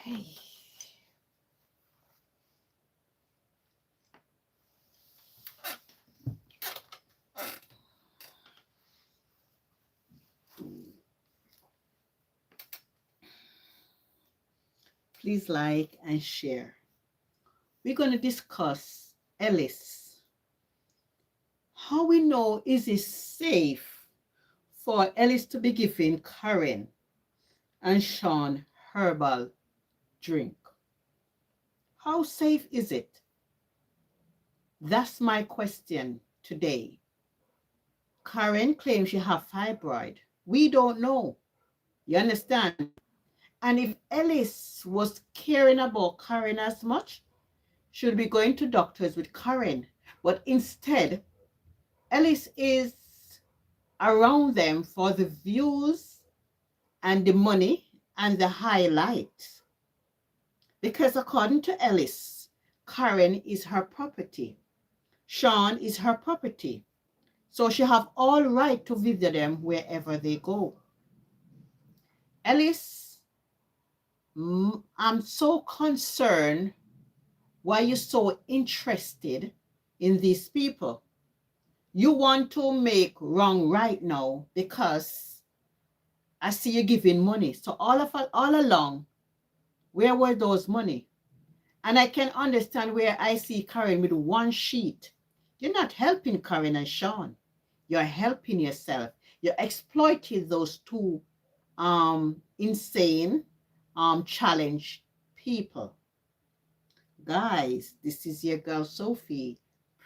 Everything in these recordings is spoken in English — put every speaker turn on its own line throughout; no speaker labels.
Hey. Please like and share. We're going to discuss Ellis. How we know is it safe for Ellis to be giving Karen and SHAWN herbal drink? How safe is it? That's my question today. Karen claims she have fibroid. We don't know. You understand? And if Ellis was caring about Karen as much, should be going to doctors with Karen. But instead, Ellis is around them for the views and the money and the highlights. Because according to Ellis, Karen is her property. SHAWN is her property. So she have all right to visit them wherever they go. Ellis, I'm so concerned why you're so interested in these people. You want to make wrong right now because I see you giving money. So all along, where were those money? And I can understand where I see Karen with one sheet. You're not helping Karen and SHAWN. You're helping yourself. You're exploiting those two insane challenge people. Guys, this is your girl Sophie,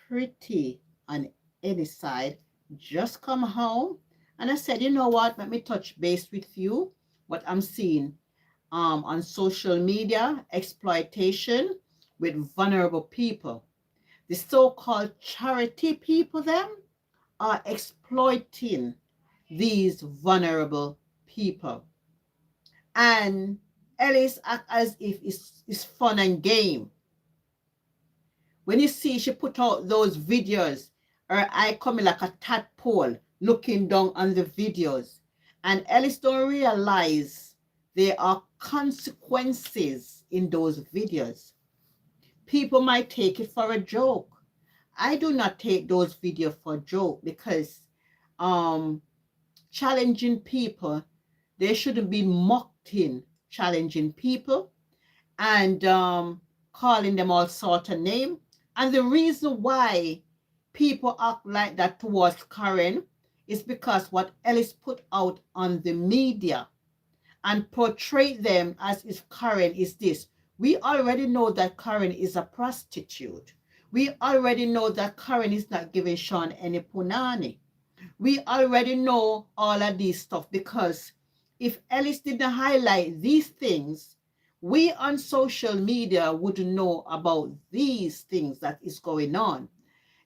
pretty on any side. Just come home and I said, you know what, let me touch base with you. What I'm seeing on social media, exploitation with vulnerable people. The so-called charity people them are exploiting these vulnerable people. And Ellis act as if it's fun and game. When you see she put out those videos, her eye coming like a tadpole looking down on the videos. And Ellis don't realize there are consequences in those videos. People might take it for a joke. I do not take those videos for a joke because challenging people, they shouldn't be mocked in challenging people and calling them all sort of name. And the reason why people act like that towards Karen is because what Ellis put out on the media and portray them as if Karen is this. We already know that Karen is a prostitute. We already know that Karen is not giving SHAWN any punani. We already know all of these stuff because if Ellis didn't highlight these things, we on social media would know about these things that is going on.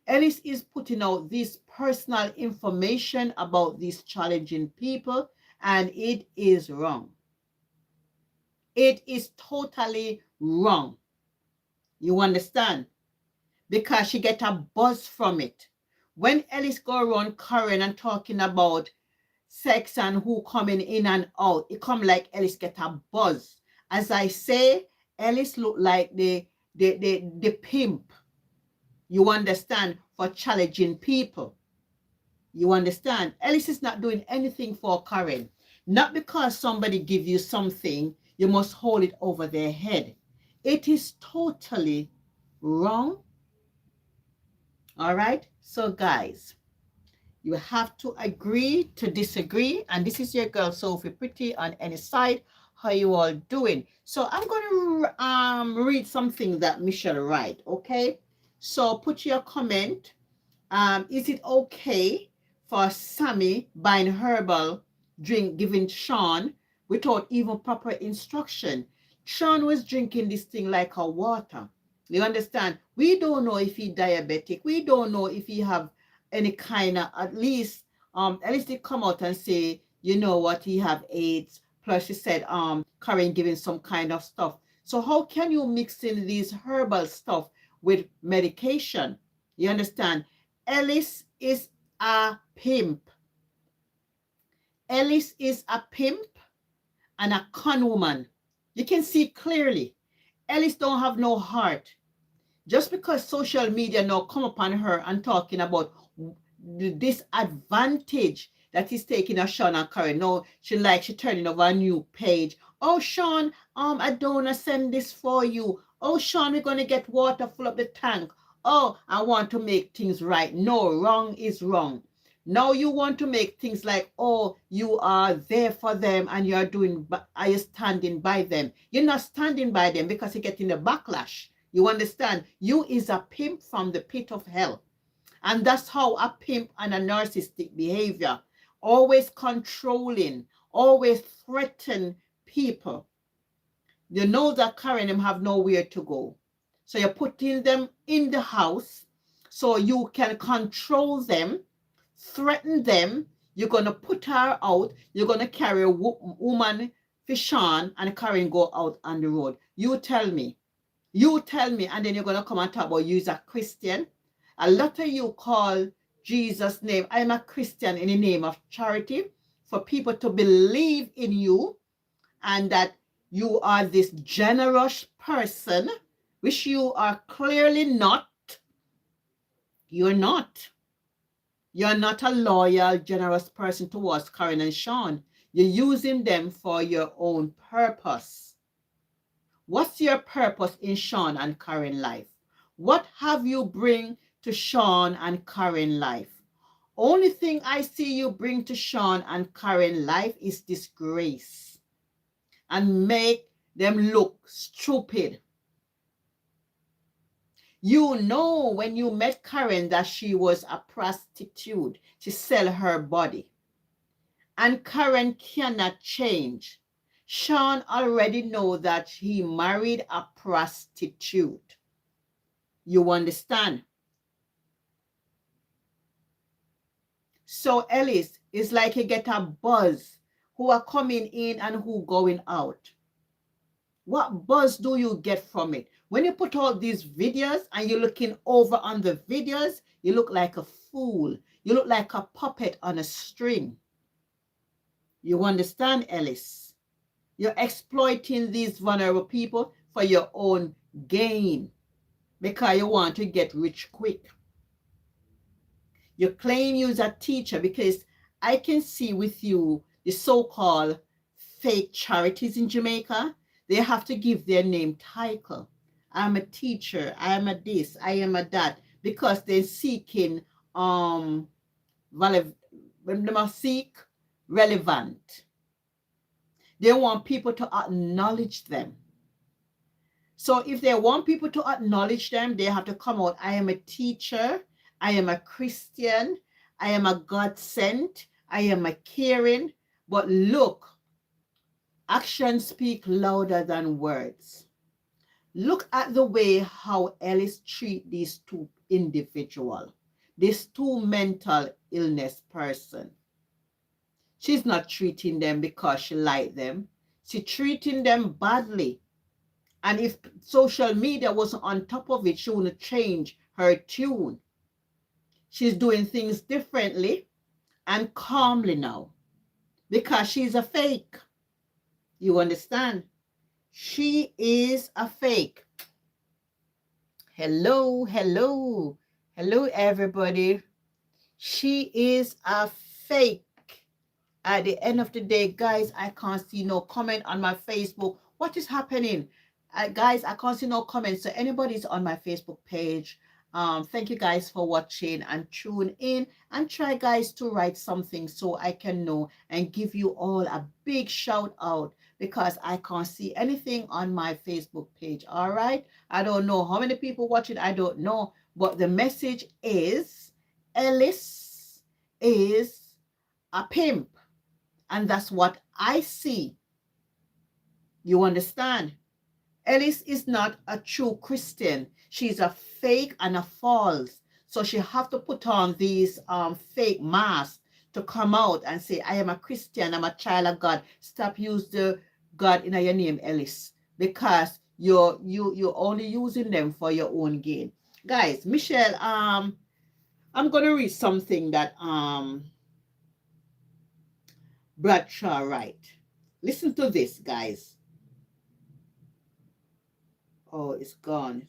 Ellis is putting out this personal information about these challenging people, and it is wrong. It is totally wrong. You understand? Because she get a buzz from it. When Ellis go around Karen and talking about sex and who coming in and out, it come like Ellis get a buzz. As I say, Ellis look like the pimp. You understand? For challenging people. You understand? Ellis is not doing anything for Karen. Not because somebody give you something, you must hold it over their head. It is totally wrong. All right? So guys, you have to agree to disagree. And this is your girl, Sophie Pretty on any side. How you all doing? So I'm going to read something that Michelle write, okay? So put your comment. Is it okay for Sammy buying herbal drink giving SHAWN without even proper instruction? SHAWN was drinking this thing like a water. You understand? We don't know if he diabetic. We don't know if he have any kind of, at least they come out and say, you know what, he have AIDS. Plus she said, Karen giving some kind of stuff. So how can you mix in these herbal stuff with medication? You understand? Ellis is a pimp. Ellis is a pimp and a con woman. You can see clearly. Ellis don't have no heart. Just because social media now come upon her and talking about the disadvantage that is taking a SHAWN and Karen. No, she turning over a new page. Oh, SHAWN, I don't send this for you. Oh, SHAWN, we're gonna get water full up the tank. Oh, I want to make things right. No, wrong is wrong. Now you want to make things like, oh, you are there for them and are you standing by them? You're not standing by them because you're getting a backlash. You understand? You is a pimp from the pit of hell. And that's how a pimp and a narcissistic behavior, always controlling, always threaten people. You know that Karen them have nowhere to go. So you're putting them in the house so you can control them, threaten them. You're going to put her out. You're going to carry a woman for SHAWN and Karen go out on the road. You tell me. And then you're going to come and talk about you as a Christian. A lot of you call Jesus' name. I'm a Christian in the name of charity for people to believe in you and that you are this generous person, which you are clearly not. You're not. You're not a loyal, generous person towards Karen and SHAWN. You're using them for your own purpose. What's your purpose in SHAWN and Karen life? What have you bring to SHAWN and Karen life? Only thing I see you bring to SHAWN and Karen life is disgrace and make them look stupid. You know when you met Karen that she was a prostitute. She sell her body. And Karen cannot change. SHAWN already know that he married a prostitute. You understand? So Ellis, it's like you get a buzz who are coming in and who going out. What buzz do you get from it? When you put out these videos and you're looking over on the videos, you look like a fool. You look like a puppet on a string. You understand, Ellis? You're exploiting these vulnerable people for your own gain because you want to get rich quick. You claim you're a teacher because I can see with you the so-called fake charities in Jamaica. They have to give their name title. I'm a teacher. I am a this. I am a that. Because they're seeking when they must seek relevant. They want people to acknowledge them. So if they want people to acknowledge them, they have to come out. I am a teacher. I am a Christian. I am a God sent. I am a caring. But look, actions speak louder than words. Look at the way how Ellis treat these two individuals, these two mental illness person. She's not treating them because she like them. She's treating them badly. And if social media wasn't on top of it, she wouldn't change her tune. She's doing things differently and calmly now because she's a fake. You understand? She is a fake. Hello, hello, hello, everybody. She is a fake. At the end of the day, guys, I can't see no comment on my Facebook. What is happening? Guys, I can't see no comments. So anybody's on my Facebook page, thank you guys for watching and tune in and try guys to write something so I can know and give you all a big shout out because I can't see anything on my Facebook page. All right. I don't know how many people watch it. I don't know. But the message is Ellis is a pimp. And that's what I see. You understand? Ellis is not a true Christian. She's a fake and a false. So she have to put on these fake masks to come out and say, I am a Christian, I'm a child of God. Stop use the God in your name, Ellis, because you're only using them for your own gain. Guys, Michelle, I'm gonna read something that Bradshaw write. Listen to this, guys. Oh, it's gone.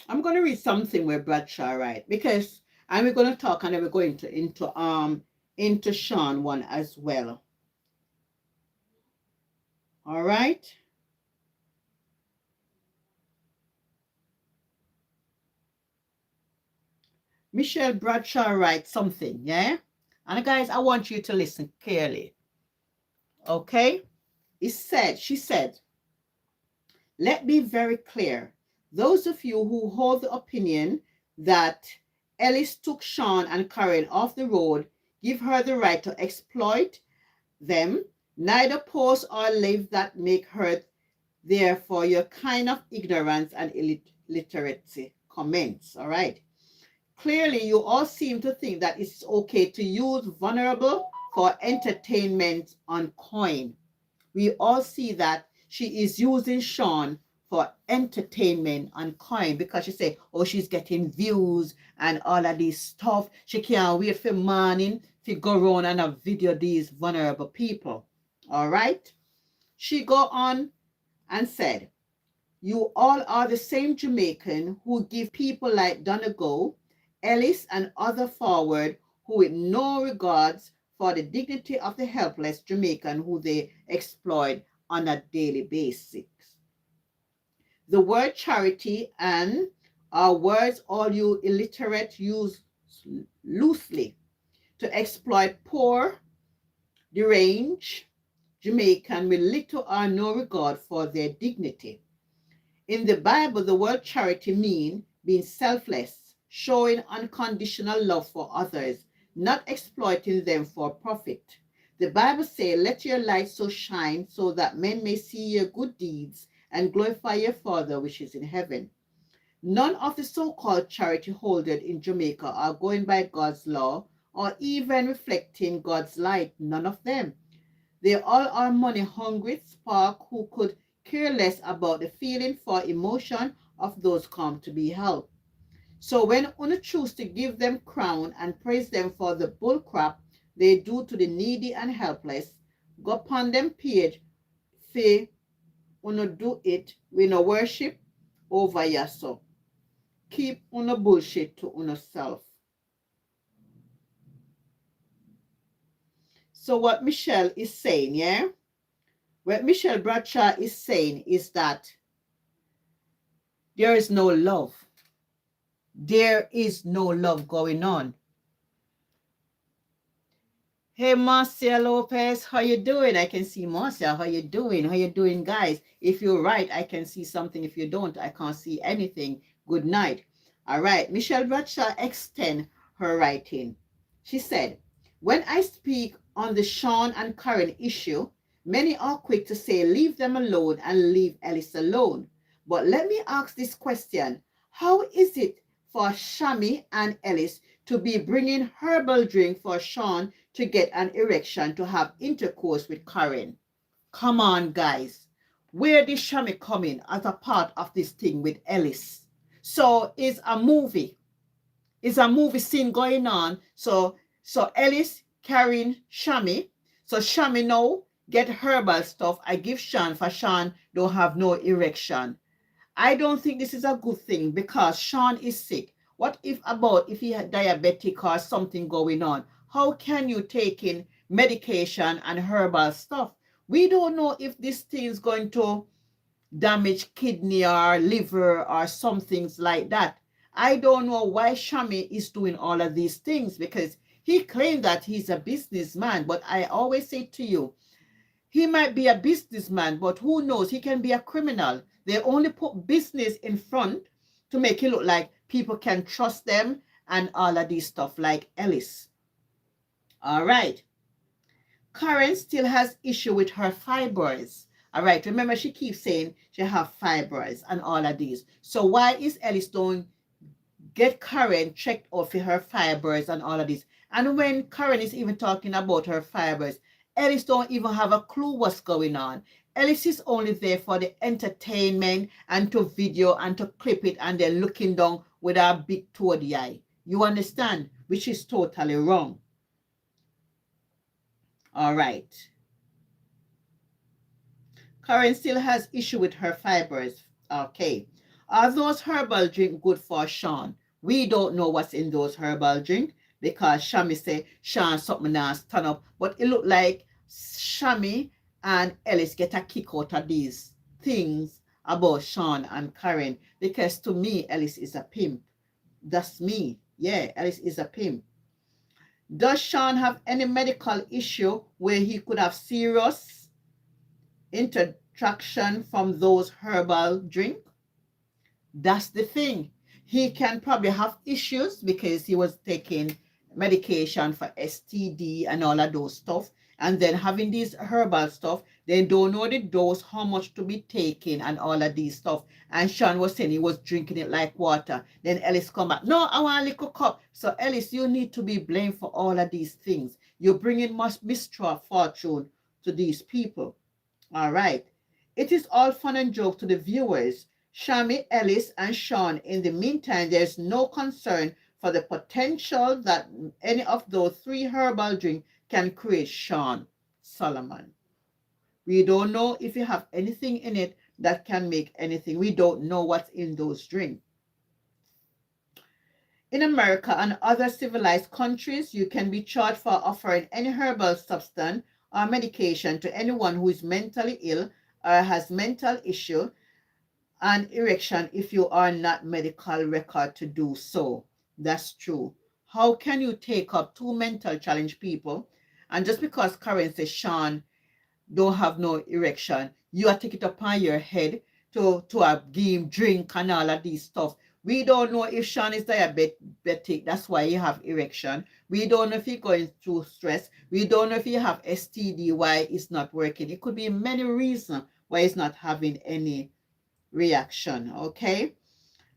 I'm going to read something where Bradshaw write, because, and we're going to talk, and then we're going to into SHAWN one as well. All right. Michelle Bradshaw writes something, yeah? And guys, I want you to listen clearly. Okay? She said, let me be very clear. Those of you who hold the opinion that Ellis took SHAWN and Karen off the road give her the right to exploit them, neither pose or live that make her there for your kind of ignorance and illiteracy comments. All right. Clearly, you all seem to think that it's okay to use vulnerable for entertainment on coin. We all see that she is using SHAWN for entertainment on coin, because she say, oh, she's getting views and all of this stuff. She can't wait for morning to go around and video these vulnerable people. All right. She go on and said, you all are the same Jamaican who give people like Donegal, Ellis, and other forward who with no regards for the dignity of the helpless Jamaican who they exploit on a daily basis. The word charity and our words all you illiterate use loosely to exploit poor, deranged Jamaican with little or no regard for their dignity. In the Bible, the word charity means being selfless, showing unconditional love for others, not exploiting them for profit. The Bible says, let your light so shine so that men may see your good deeds and glorify your Father which is in heaven. None of the so-called charity holders in Jamaica are going by God's law or even reflecting God's light. None of them. They all are money hungry spark who could care less about the feeling for emotion of those come to be helped. So when una choose to give them crown and praise them for the bullcrap they do to the needy and helpless, go upon them page fi una do it with no worship over yourself. Keep una bullshit to una self. So what Michelle is saying, yeah? What Michelle Bradshaw is saying is that there is no love. There is no love going on. Hey, Marcia Lopez, how you doing? I can see Marcia. How you doing? How you doing, guys? If you're right, I can see something. If you don't, I can't see anything. Good night. All right. Michelle Bradshaw extend her writing. She said, when I speak on the SHAWN and Karen issue, many are quick to say, leave them alone and leave Ellis alone. But let me ask this question. How is it for Shami and Ellis to be bringing herbal drink for SHAWN to get an erection to have intercourse with Karen? Come on, guys. Where did Shami come in as a part of this thing with Ellis? So it's a movie. It's a movie scene going on. So Ellis carrying Shami. So Shami now get herbal stuff. I give Sean for Sean don't have no erection. I don't think this is a good thing because Sean is sick. What if he had diabetic or something going on? How can you take in medication and herbal stuff? We don't know if this thing is going to damage kidney or liver or some things like that. I don't know why Shami is doing all of these things, because he claimed that he's a businessman. But I always say to you, he might be a businessman, but who knows? He can be a criminal. They only put business in front to make it look like people can trust them and all of this stuff, like Ellis. All right. Karen still has issue with her fibroids. All right. Remember, she keeps saying she have fibroids and all of these. So why is Ellis get Karen checked out for her fibers and all of this. And when Karen is even talking about her fibers, Ellis don't even have a clue what's going on. Ellis is only there for the entertainment and to video and to clip it and then looking down with a big toady eye. You understand? Which is totally wrong. All right. Karen still has issue with her fibers. Okay. Are those herbal drink good for SHAWN? We don't know what's in those herbal drink because Shami say SHAWN something now stand up. But it look like Shami and Ellis get a kick out of these things about SHAWN and Karen. Because to me, Ellis is a pimp. That's me. Yeah, Ellis is a pimp. Does SHAWN have any medical issue where he could have serious interaction from those herbal drink? That's the thing. He can probably have issues because he was taking medication for STD and all of those stuff. And then having these herbal stuff, they don't know the dose, how much to be taken and all of these stuff. And SHAWN was saying he was drinking it like water. Then Ellis come back, no, I want a little cup. So Ellis, you need to be blamed for all of these things. You're bringing much misfortune to these people. All right. It is all fun and joke to the viewers. Shami, Ellis, and SHAWN. In the meantime, there's no concern for the potential that any of those three herbal drinks can create. SHAWN Solomon. We don't know if you have anything in it that can make anything. We don't know what's in those drinks. In America and other civilized countries, you can be charged for offering any herbal substance or medication to anyone who is mentally ill or has mental issue and erection if you are not medical record to do so. That's true. How can you take up two mental challenged people and just because Karen says SHAWN don't have no erection, you are take it upon your head to give him drink and all of these stuff. We don't know if SHAWN is diabetic, that's why he have erection. We don't know if he's going through stress. We don't know if he have STD, why it's not working. It could be many reasons why he's not having any reaction. Okay,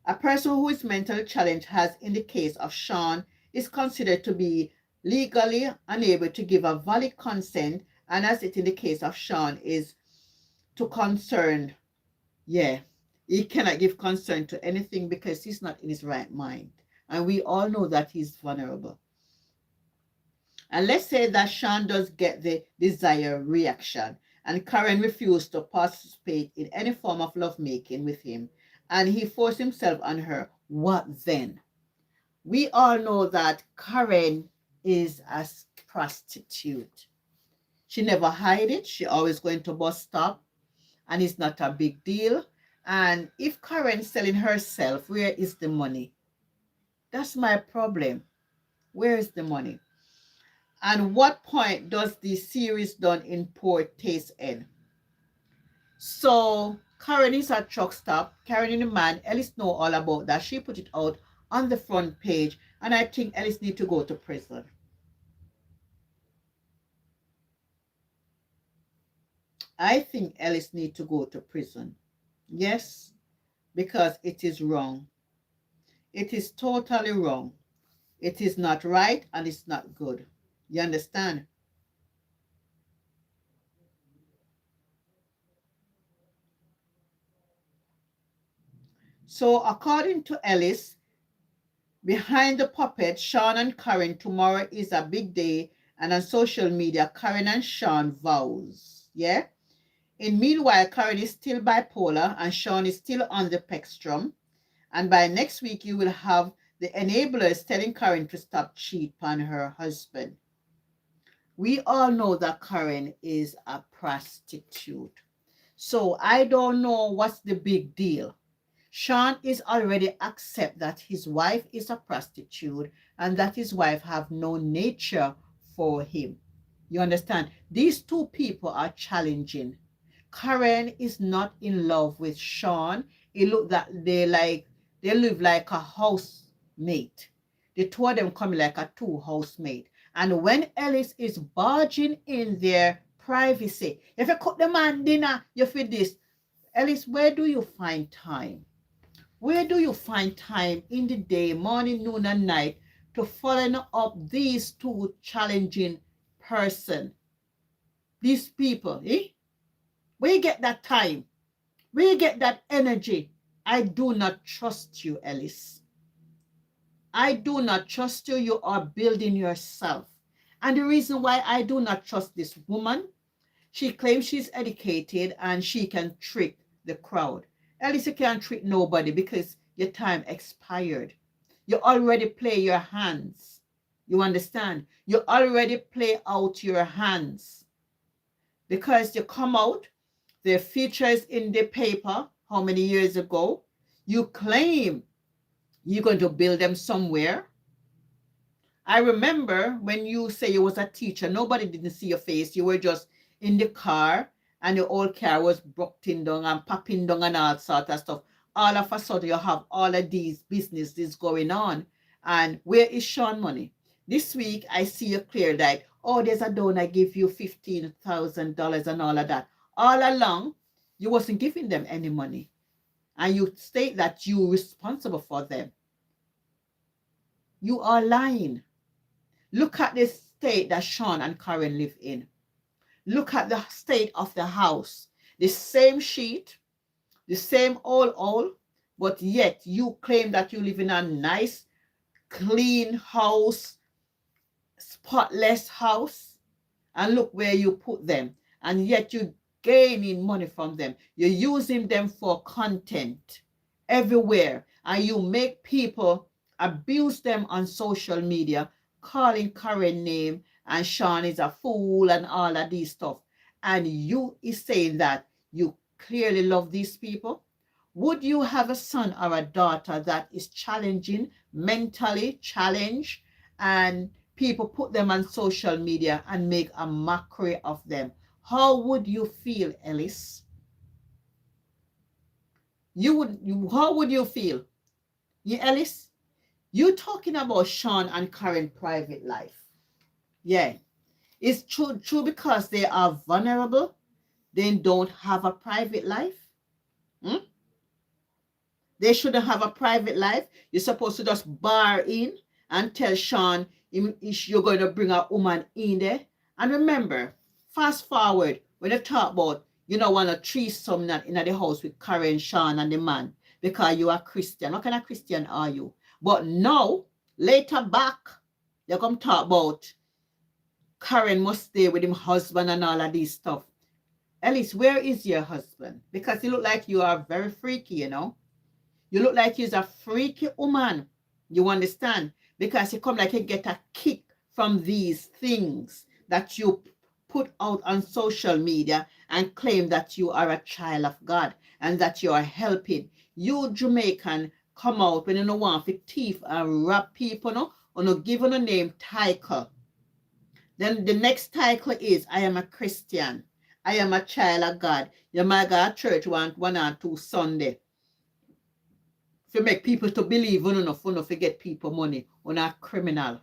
a person who is mentally challenged has, in the case of SHAWN, is considered to be legally unable to give a valid consent, and as it in the case of SHAWN is to concern, yeah, he cannot give consent to anything because he's not in his right mind, and we all know that he's vulnerable. And let's say that SHAWN does get the desired reaction and Karen refused to participate in any form of lovemaking with him, and he forced himself on her. What then? We all know that Karen is a prostitute. She never hide it. She always going to bus stop, and it's not a big deal. And if Karen's selling herself, where is the money? That's my problem. Where is the money? And what point does the series done in poor taste end? So Karen is at truck stop, carrying the man. Ellis know all about that. She put it out on the front page, and I think Ellis need to go to prison. I think Ellis need to go to prison. Yes, because it is wrong. It is totally wrong. It is not right and it's not good. You understand? So according to Ellis, behind the puppet, SHAWN and Karen, tomorrow is a big day, and on social media, Karen and SHAWN vows. Yeah? Meanwhile, Karen is still bipolar and SHAWN is still on the spectrum. And by next week, you will have the enablers telling Karen to stop cheating on her husband. We all know that Karen is a prostitute. So I don't know what's the big deal. SHAWN is already accept that his wife is a prostitute and that his wife have no nature for him. You understand? These two people are challenging. Karen is not in love with SHAWN. It look that they live like a housemate. The two of them come like a two housemate. And when Ellis is barging in their privacy, if you cook the man dinner, you feel this. Ellis, where do you find time? Where do you find time in the day, morning, noon, and night to follow up these two challenging person, these people? Where you get that time? Where you get that energy? I do not trust you, Ellis. I do not trust you. You are building yourself. And the reason why I do not trust this woman, she claims she's educated and she can trick the crowd. At least you can't trick nobody because your time expired. You already play your hands. You understand? You already play out your hands. Because you come out, the features in the paper, how many years ago? You claim you're going to build them somewhere. I remember when you say you was a teacher, nobody didn't see your face. You were just in the car and the old car was broken down and popping down and all sort of stuff. All of a sudden you have all of these businesses going on. And where is SHAWN money? This week I see you clear that, oh, there's a donor, I give you $15,000 and all of that. All along, you wasn't giving them any money. And you state that you're responsible for them. You are lying. Look at the state that SHAWN and Karen live in. Look at the state of the house. The same sheet, the same all, but yet you claim that you live in a nice, clean house, spotless house, and look where you put them. And yet you're gaining money from them. You're using them for content everywhere. And you make people abuse them on social media, calling Karen name and SHAWN is a fool and all of these stuff. And you is saying that you clearly love these people. Would you have a son or a daughter that is challenging, mentally challenged, and people put them on social media and make a mockery of them? How would you feel, Ellis? How would you feel? Ellis? You talking about SHAWN and Karen private life. Yeah. It's true because they are vulnerable. They don't have a private life. They shouldn't have a private life. You're supposed to just bar in and tell SHAWN you're going to bring a woman in there. And remember, fast forward, when you talk about you don't want to threesome in the house with Karen, SHAWN, and the man because you are Christian. What kind of Christian are you? But now, later back, you come talk about Karen must stay with him husband and all of these stuff. Ellis, where is your husband? Because you look like you are very freaky, you know. You look like you're a freaky woman. You understand? Because you come like you get a kick from these things that you put out on social media and claim that you are a child of God and that you are helping. You Jamaican come out when you don't want to thief and rob people, no? Or no give a name title. Then the next title is, I am a Christian. I am a child of God. You might go to church one or two Sunday. If you make people to believe, you don't forget people money, you're not a criminal.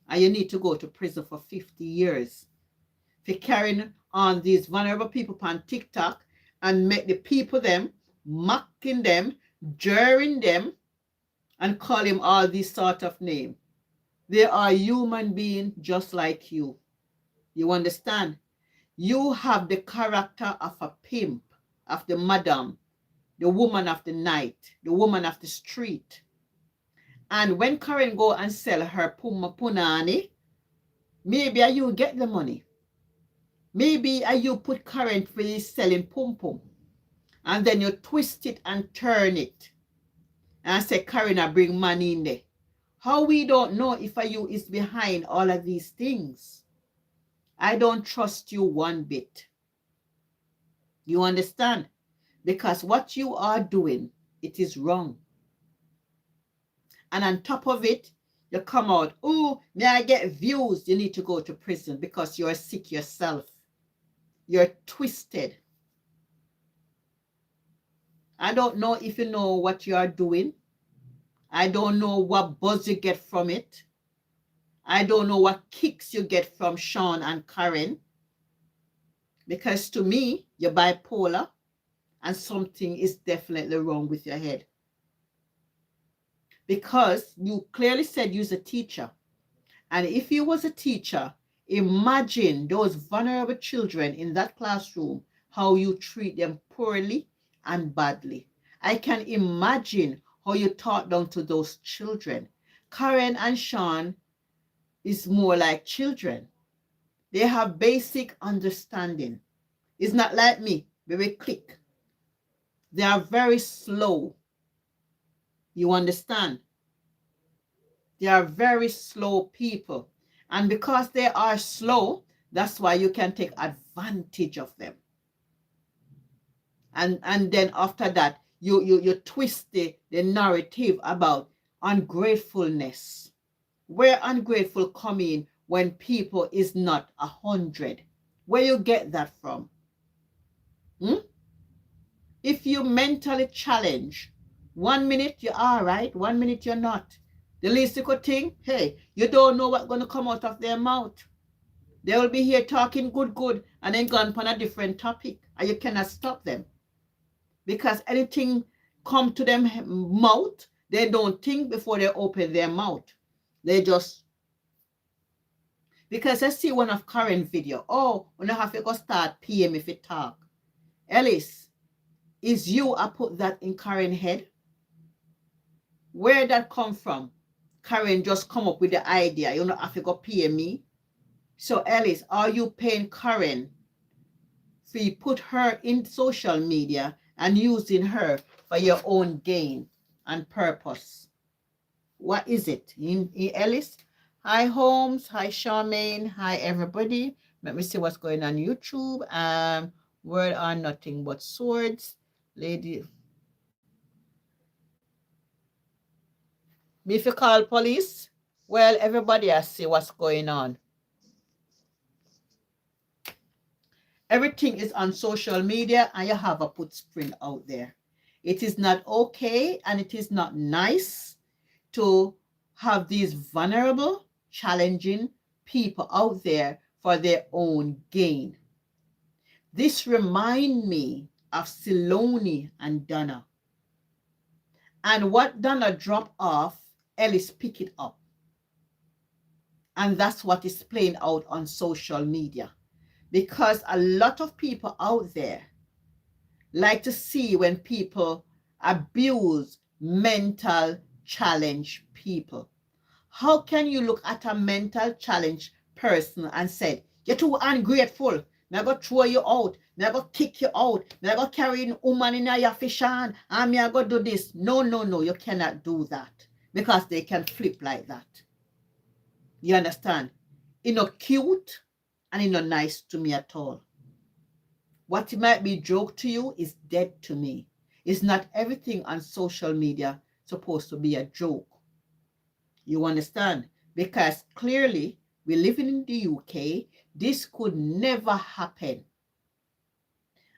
And you need to go to prison for 50 years. If you're carrying on these vulnerable people on TikTok and make the people them, mocking them, jeering them, and call him all these sort of names. They are human beings just like you. You understand? You have the character of a pimp, of the madam, the woman of the night, the woman of the street. And when Karen go and sell her punani, maybe you get the money. Maybe you put Karen for selling pum pum. And then you twist it and turn it. And say Karen I bring money in there. How we don't know if you is behind all of these things. I don't trust you one bit. You understand? Because what you are doing, it is wrong. And on top of it, you come out, oh, may I get views? You need to go to prison because you're sick yourself. You're twisted. I don't know if you know what you are doing. I don't know what buzz you get from it. I don't know what kicks you get from SHAWN and Karen. Because to me, you're bipolar and something is definitely wrong with your head. because you clearly said you're a teacher. And if you was a teacher, imagine those vulnerable children in that classroom, how you treat them poorly and badly. I can imagine how you talk down to those children. Karen and SHAWN is more like children. They have basic understanding. It's not like me, very quick. They are very slow. You understand? They are very slow people. And because they are slow, that's why you can take advantage of them. And then after that, you twist the narrative about ungratefulness. Where ungrateful come in when people is not 100? Where you get that from? If you mentally challenge, 1 minute you're all right, 1 minute you're not. The least you could think, hey, you don't know what's going to come out of their mouth. They will be here talking good, and then gone on a different topic, and you cannot stop them. Because anything come to them mouth, they don't think before they open their mouth. They just, because I see one of Karen's video, oh, when I have to go start PM if it talk. Ellis, is you I put that in Karen's head? Where that come from? Karen just come up with the idea, you know, have to go PM me. So Ellis, are you paying Karen for you put her in social media and using her for your own gain and purpose? What is it? In Ellis? Hi Holmes, hi Charmaine, hi everybody. Let me see what's going on YouTube. Word are nothing but swords. Lady. Me if you call police, well, everybody I see what's going on. Everything is on social media and you have a footprint out there. It is not okay and it is not nice to have these vulnerable, challenging people out there for their own gain. This reminds me of Siloni and Donna. And what Donna dropped off, Ellis pick it up. And that's what is playing out on social media. Because a lot of people out there like to see when people abuse mental challenge people. How can you look at a mental challenge person and say, you're too ungrateful, I'm going to throw you out, I'm going to kick you out, I'm going to carry a woman in your fish and I'm going to do this. No, you cannot do that because they can flip like that. You understand? It's not cute and it's not nice to me at all. What it might be joke to you is dead to me. It's not everything on social media supposed to be a joke. You understand? Because clearly, we're living in the UK. This could never happen.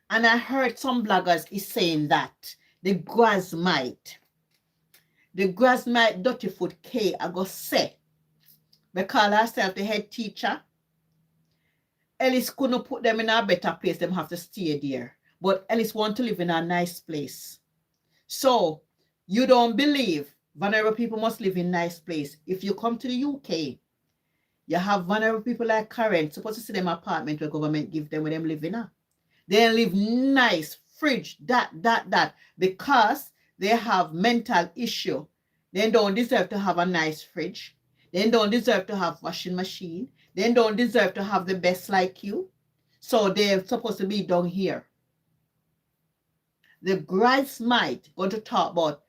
And I heard some bloggers is saying that the Grasmite Dirtyfoot K, I go say, they call herself the head teacher. Ellis couldn't put them in a better place. Them have to stay there. But Ellis want to live in a nice place. So, you don't believe vulnerable people must live in a nice place. If you come to the UK, you have vulnerable people like Karen, supposed to see them apartment where government give them where them live in. They live nice, fridge, that, because they have mental issue. They don't deserve to have a nice fridge. They don't deserve to have washing machine. They don't deserve to have the best like you. So they're supposed to be down here. The Grasmite going to talk about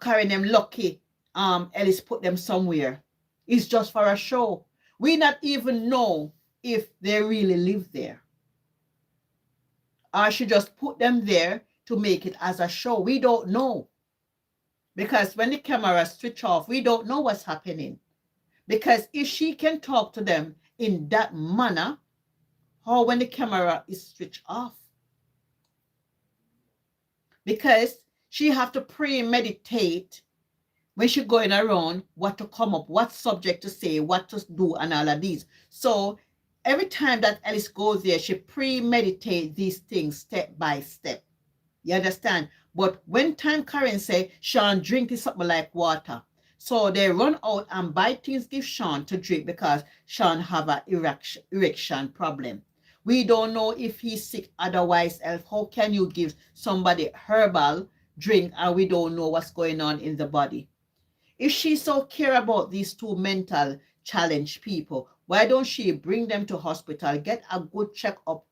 carrying them lucky. Ellis put them somewhere. It's just for a show. We not even know if they really live there. Or she just put them there to make it as a show. We don't know. Because when the camera switch off, we don't know what's happening. Because if she can talk to them in that manner, how when the camera is switched off? Because she have to premeditate when she going around what to come up, what subject to say, what to do, and all of these. So every time that Ellis goes there, she premeditate these things step by step. You understand? But when time Karen say, Sean, drink is something like water. So they run out and buy things, give Sean to drink because Sean have a erection problem. We don't know if he's sick otherwise else. How can you give somebody herbal drink and we don't know what's going on in the body? If she so care about these two mental challenged people, why don't she bring them to hospital, get a good check-up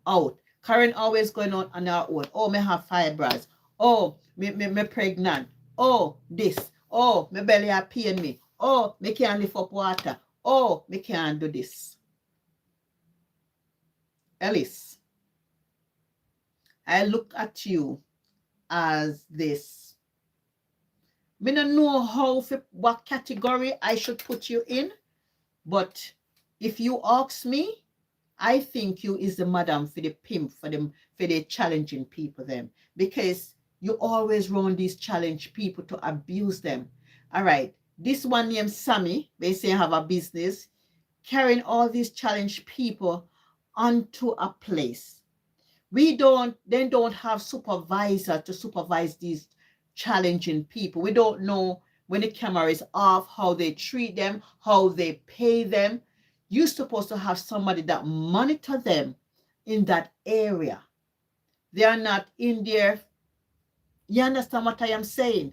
out? Karen always going on her own. Oh, me have fibroids. Oh, me pregnant. Oh, this. Oh, my belly a pain me. Oh, me can't lift up water. Oh, me can't do this. Ellis, I look at you as this. Me don't know what category I should put you in, but if you ask me, I think you is the madam for the pimp, for the challenging people them. Because you always run these challenged people to abuse them. All right. This one named Sammy, they say have a business, carrying all these challenged people onto a place. They don't have supervisor to supervise these challenging people. We don't know when the camera is off, how they treat them, how they pay them. You're supposed to have somebody that monitor them in that area. They are not in there. You understand what I am saying?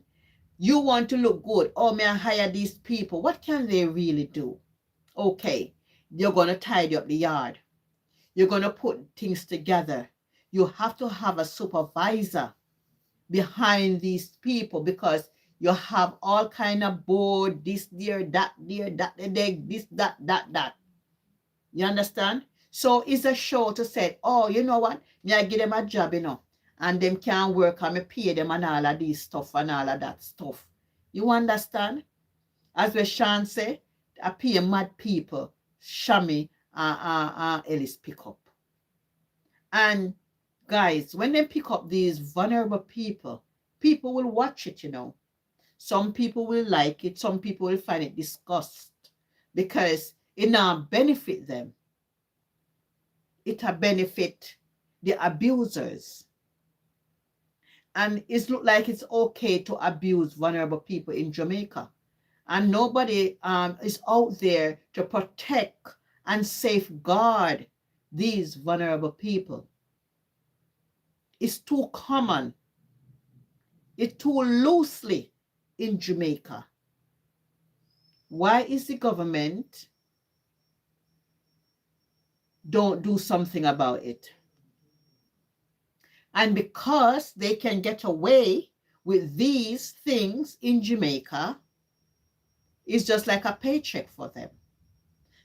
You want to look good. Oh, may I hire these people? What can they really do? Okay, you're going to tidy up the yard. You're going to put things together. You have to have a supervisor behind these people because you have all kind of board, this there, that, this, that. You understand? So it's a show to say, oh, you know what? Me I give them a job, and them can't work and me pay them and all of these stuff and all of that stuff. You understand? As we Sean say, I pay mad people, Shami Ellis pick up. And guys, when they pick up these vulnerable people, people will watch it, Some people will like it, some people will find it disgust because it now benefit them. It will benefit the abusers. And it looks like it's okay to abuse vulnerable people in Jamaica. And nobody is out there to protect and safeguard these vulnerable people. It's too common. It's too loosely in Jamaica. Why is the government don't do something about it? And because they can get away with these things in Jamaica, it's just like a paycheck for them.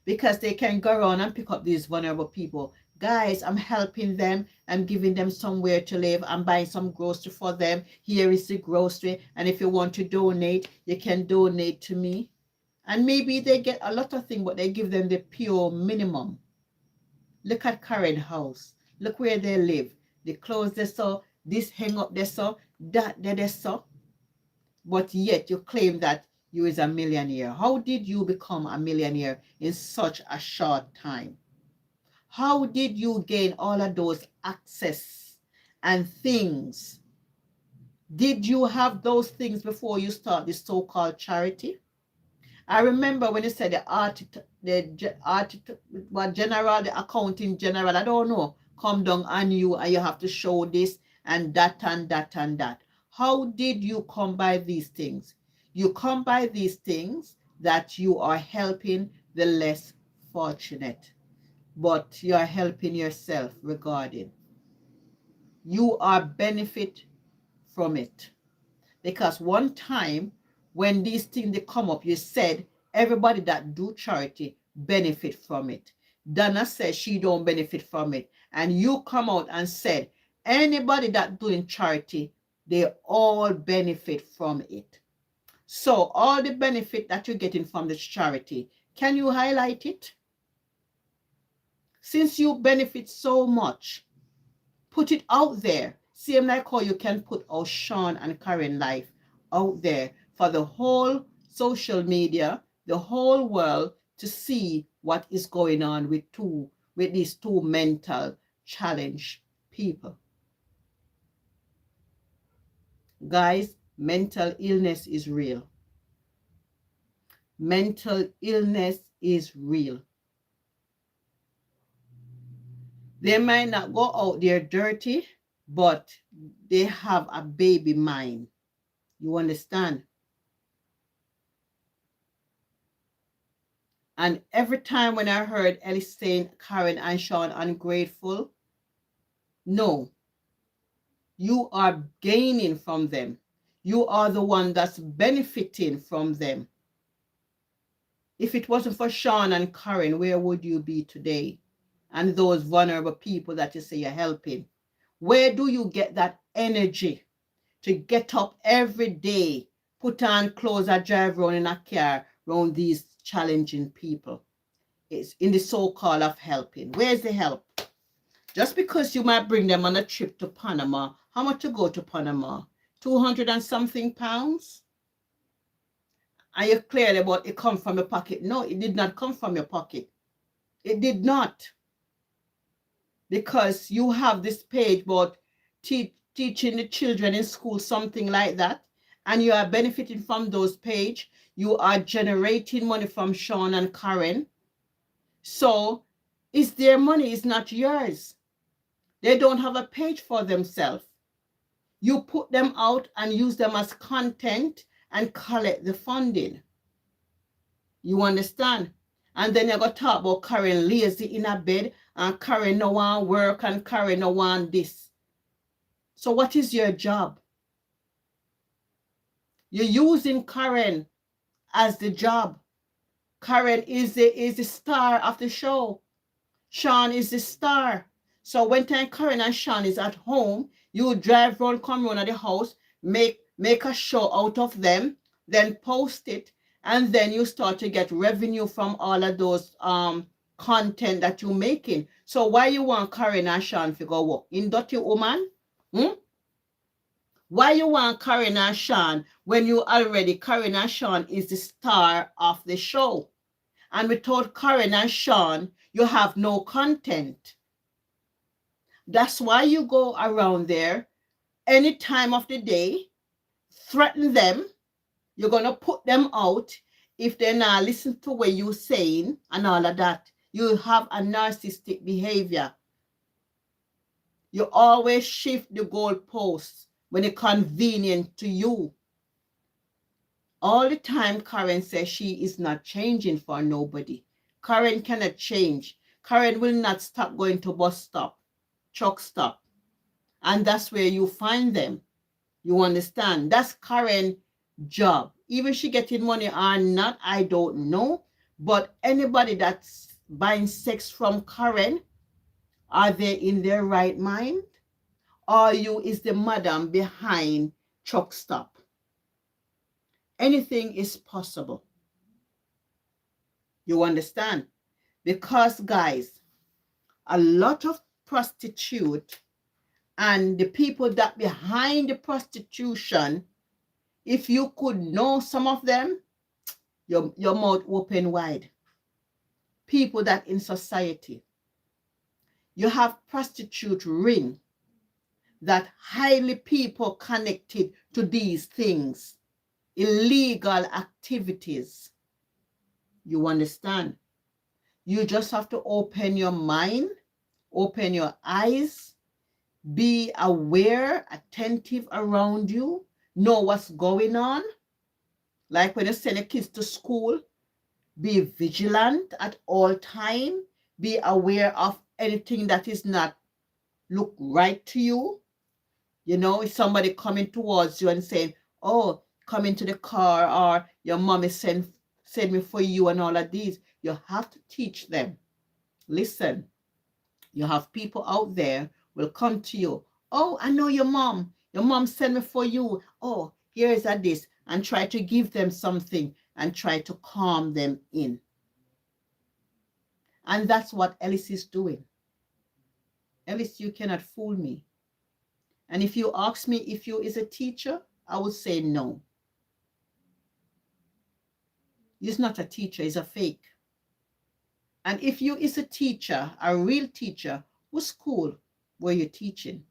Because they can go around and pick up these vulnerable people. Guys, I'm helping them. I'm giving them somewhere to live. I'm buying some grocery for them. Here is the grocery. And if you want to donate, you can donate to me. And maybe they get a lot of things, but they give them the pure minimum. Look at Karen house. Look where they live. The clothes they saw, this hang up they saw, that they saw. But yet you claim that you is a millionaire. How did you become a millionaire in such a short time? How did you gain all of those access and things? Did you have those things before you start this so-called charity? I remember when you said the accounting general, I don't know, come down on you and you have to show this and that and that and that. How did you come by these things? You come by these things that you are helping the less fortunate, but you are helping yourself regarding. You are benefit from it. Because one time when these things they come up, you said everybody that do charity benefit from it. Donna says she don't benefit from it. And you come out and said anybody that doing charity, they all benefit from it. So all the benefit that you're getting from this charity, can you highlight it? Since you benefit so much, put it out there. Same like how you can put our Sean and Karen life out there for the whole social media, the whole world to see what is going on with these two mental challenged people. Guys, mental illness is real. Mental illness is real. They might not go out there dirty, but they have a baby mind. You understand? And every time when I heard Ellis saying Karen and Sean ungrateful, no, you are gaining from them. You are the one that's benefiting from them. If it wasn't for Sean and Karen, where would you be today? And those vulnerable people that you say you're helping. Where do you get that energy to get up every day, put on clothes, and drive around in a car around these challenging people? It's in the so-called of helping. Where's the help? Just because you might bring them on a trip to Panama, how much to go to Panama? 200 and something pounds? And you're clear about it come from your pocket. No, it did not come from your pocket. It did not. Because you have this page about teaching the children in school, something like that, and you are benefiting from those page. You are generating money from Sean and Karen. So it's their money, it's not yours. They don't have a page for themselves. You put them out and use them as content and collect the funding. You understand? And then you're going to talk about Karen lazy in a bed and Karen no want work and Karen no want this. So what is your job? You're using Karen as the job. Karen is the star of the show. Sean is the star. So when time Karen and Sean is at home, you drive around, come around at the house, make a show out of them, then post it, and then you start to get revenue from all of those content that you're making. So why you want Karen and Sean to go work in dirty woman? Why you want Karen and Sean when you already Karen and Sean is the star of the show? And without Karen and Sean, you have no content. That's why you go around there any time of the day, threaten them. You're going to put them out if they're not listening to what you're saying and all of that. You have a narcissistic behavior. You always shift the goalposts when it's convenient to you. All the time, Karen says she is not changing for nobody. Karen cannot change. Karen will not stop going to bus stop, truck stop. And that's where you find them. You understand? That's Karen's job. Even she getting money or not, I don't know. But anybody that's buying sex from Karen, are they in their right mind? Or you is the madam behind truck stop? Anything is possible. You understand? Because, guys, a lot of prostitute and the people that behind the prostitution, if you could know some of them, your mouth open wide. People that in society, you have prostitute ring that highly people connected to these things, illegal activities. You understand? You just have to open your mind, open your eyes, be aware, attentive around you, know what's going on. Like when you send your kids to school, be vigilant at all time, be aware of anything that is not look right to you. You know, if somebody coming towards you and saying, oh, come into the car, or your mommy send me for you and all of these, you have to teach them. Listen, you have people out there will come to you. Oh, I know your mom. Your mom sent me for you. Oh, here's a this. And try to give them something and try to calm them in. And that's what Ellis is doing. Ellis, you cannot fool me. And if you ask me if you is a teacher, I would say no. He's not a teacher, he's a fake. And if you is a teacher, a real teacher, what school were you teaching?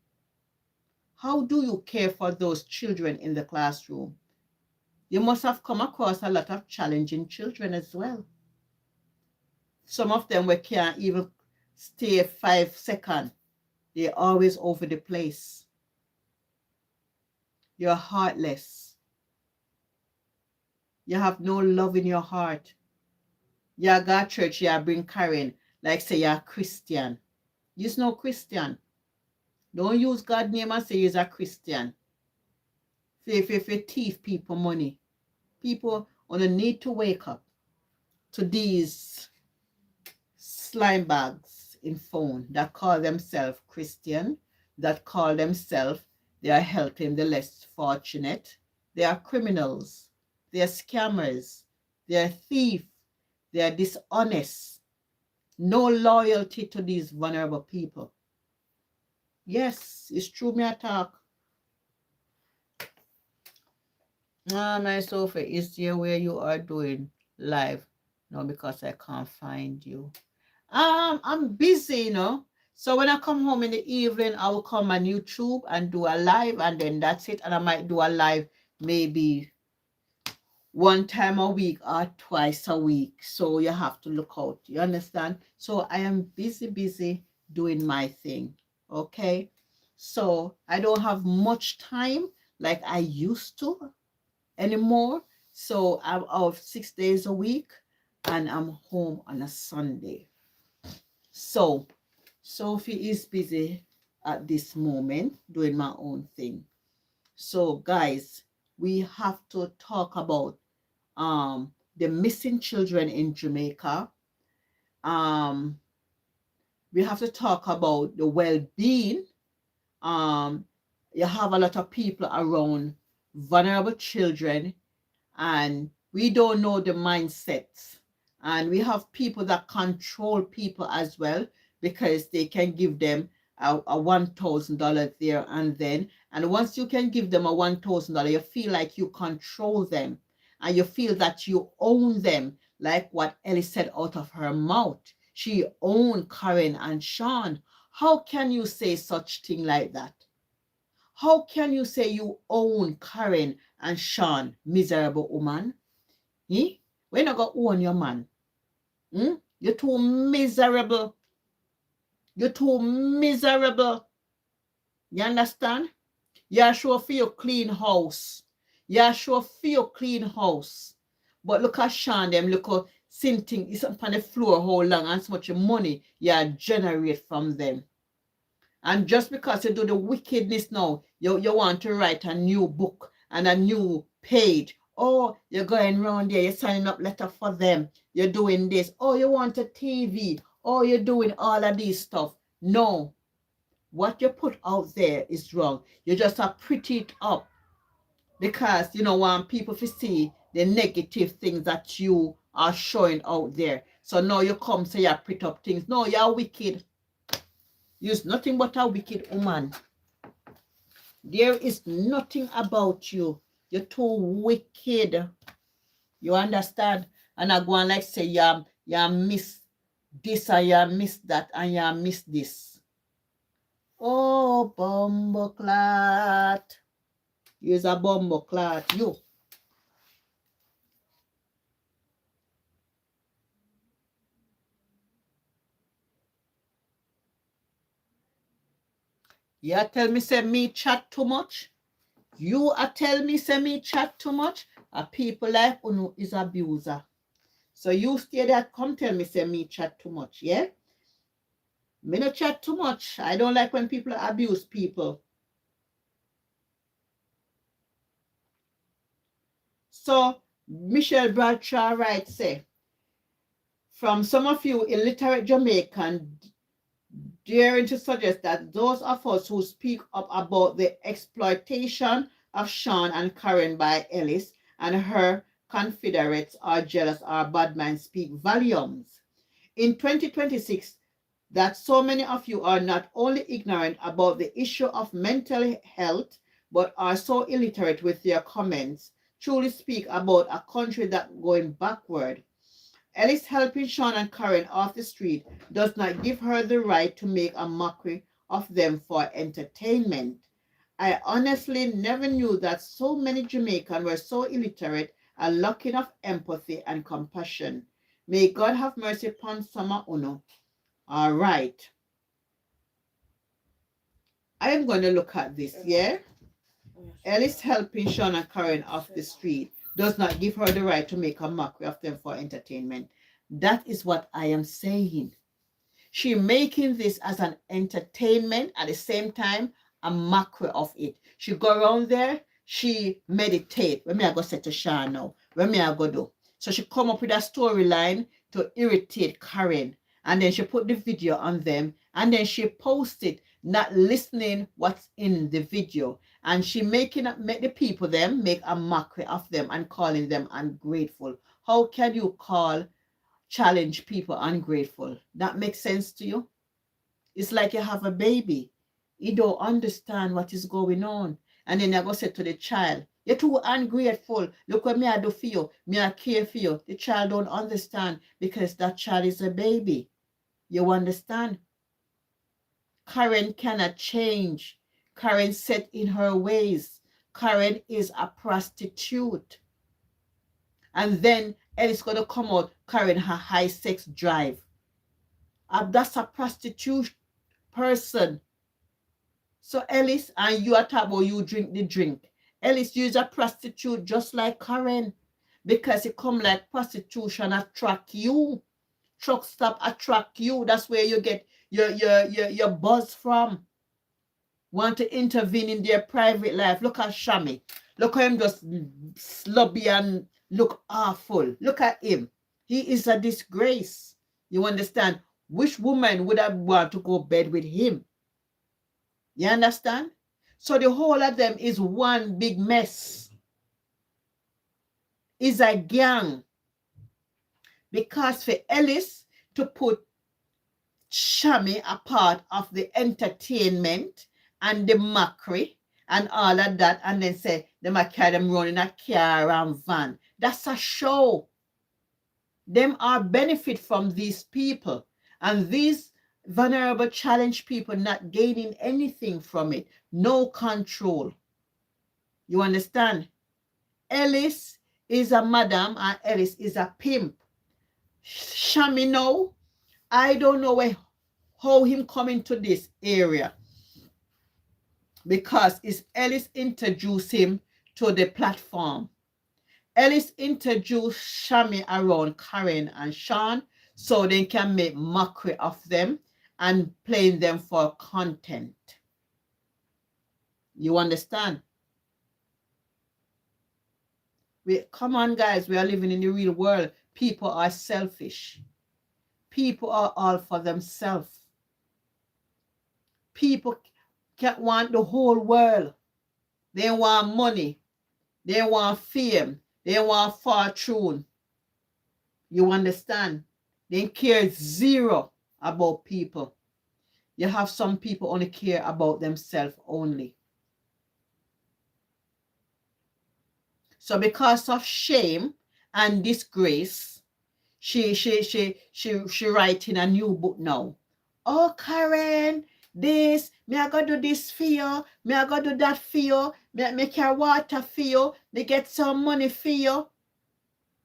How do you care for those children in the classroom? You must have come across a lot of challenging children as well. Some of them we can't even stay 5 seconds. They're always over the place. You're heartless. You have no love in your heart. You go to church, you bring Karen, like say you're a Christian. You're no Christian. Don't use God's name and say you're a Christian. If you thief people money. People only need to wake up to these slime bags in phone that call themselves Christian, that call themselves they are helping the less fortunate. They are criminals. They are scammers. They are thieves. They are dishonest. No loyalty to these vulnerable people. Yes, it's true me talk. Ah, my Sophie, is there where you are doing live? No, because I can't find you. I'm busy, you know. So when I come home in the evening, I will come on YouTube and do a live, and then that's it. And I might do a live maybe 1 time a week or twice a week. So you have to look out. You understand? So I am busy doing my thing. Okay? So I don't have much time like I used to anymore. So I'm out 6 days a week and I'm home on a Sunday. So Sophie is busy at this moment doing my own thing. So guys, we have to talk about the missing children in Jamaica. We have to talk about the well-being. You have a lot of people around vulnerable children, and we don't know the mindsets. And we have people that control people as well, because they can give them a $1,000 there and then. And once you can give them a $1,000, you feel like you control them. And you feel that you own them, like what Ellie said out of her mouth. She owned Karen and SHAWN. How can you say such thing like that? How can you say you own Karen and SHAWN, miserable woman? Eh? We're not going to own your man. You're too miserable. You're too miserable. You understand? You're sure for your clean house. You're sure for your clean house. But look at SHAWN, them look at something is up on the floor how long and so much money you generate from them. And just because you do the wickedness now, you want to write a new book and a new page. Oh, you're going around there, you're signing up letter for them. You're doing this. Oh, you want a TV. Oh, you're doing all of these stuff. No. What you put out there is wrong. You just have pretty it up because you don't want people to see the negative things that you are showing out there. So now you come say you pretty up things. No, you're wicked. You're nothing but a wicked woman. There is nothing about you. You're too wicked. You understand? And I go on like say you miss this and you miss that and you miss this. Oh, bumbleclat. You're a bumbleclat. You. You tell me say me chat too much? You tell me say me chat too much? A people like Unu is abuser. So you stay there, come tell me say me chat too much, yeah? Me no chat too much. I don't like when people abuse people. So Michelle Bradshaw writes say, from some of you illiterate Jamaican daring to suggest that those of us who speak up about the exploitation of SHAWN and Karen by Ellis and her confederates are jealous or bad minds speak volumes. In 2026, that so many of you are not only ignorant about the issue of mental health, but are so illiterate with their comments, truly speak about a country that's going backward. Ellis helping SHAWN and Karen off the street does not give her the right to make a mockery of them for entertainment. I honestly never knew that so many Jamaicans were so illiterate and lacking of empathy and compassion. May God have mercy upon Sama Uno. All right. I am going to look at this, yeah? Ellis helping Sean and Karen off the street does not give her the right to make a mockery of them for entertainment. That is what I am saying. She making this as an entertainment at the same time a mockery of it. She go around there, she meditate. When me I go say to Sean now, when me I go do. So she come up with a storyline to irritate Karen. And then she put the video on them. And then she post it, not listening what's in the video. And she make the people them make a mockery of them and calling them ungrateful. How can you call challenge people ungrateful? That makes sense to you? It's like you have a baby. You don't understand what is going on. And then you go say to the child, you're too ungrateful. Look what me I do for you. Me I care for you. The child don't understand because that child is a baby. You understand? Karen cannot change. Karen set in her ways. Karen is a prostitute. And then Ellis going to come out, Karen her high sex drive. That's a prostitute person. So Ellis, and you are talking about you drink the drink. Ellis, you is a prostitute just like Karen. Because it come like prostitution attract you. Truck stop attract you. That's where you get your buzz from. Want to intervene in their private life. Look at Shami. Look at him just slobby and look awful. Look at him. He is a disgrace. You understand? Which woman would have want to go bed with him? You understand? So the whole of them is one big mess. Is a gang. Because for Ellis to put Shami a part of the entertainment and the mockery and all of that, and then say they might carry them running a car and van. That's a show. Them are benefit from these people. And these vulnerable challenged people not gaining anything from it. No control. You understand? Ellis is a madam and Ellis is a pimp. Shami now, I don't know how him coming to this area. Because it's Ellis introduced him to the platform. Ellis introduced Shami around Karen and Sean so they can make mockery of them and playing them for content. You understand? Come on, guys. We are living in the real world. People are selfish. People are all for themselves. People can't want the whole world. They want money. They want fame. They want fortune. You understand? They care zero about people. You have some people only care about themselves only. So because of shame and disgrace, she writing a new book now. Oh, Karen, this, me I go do this for you, me I go do that for you, me I make your water for you, me get some money for you.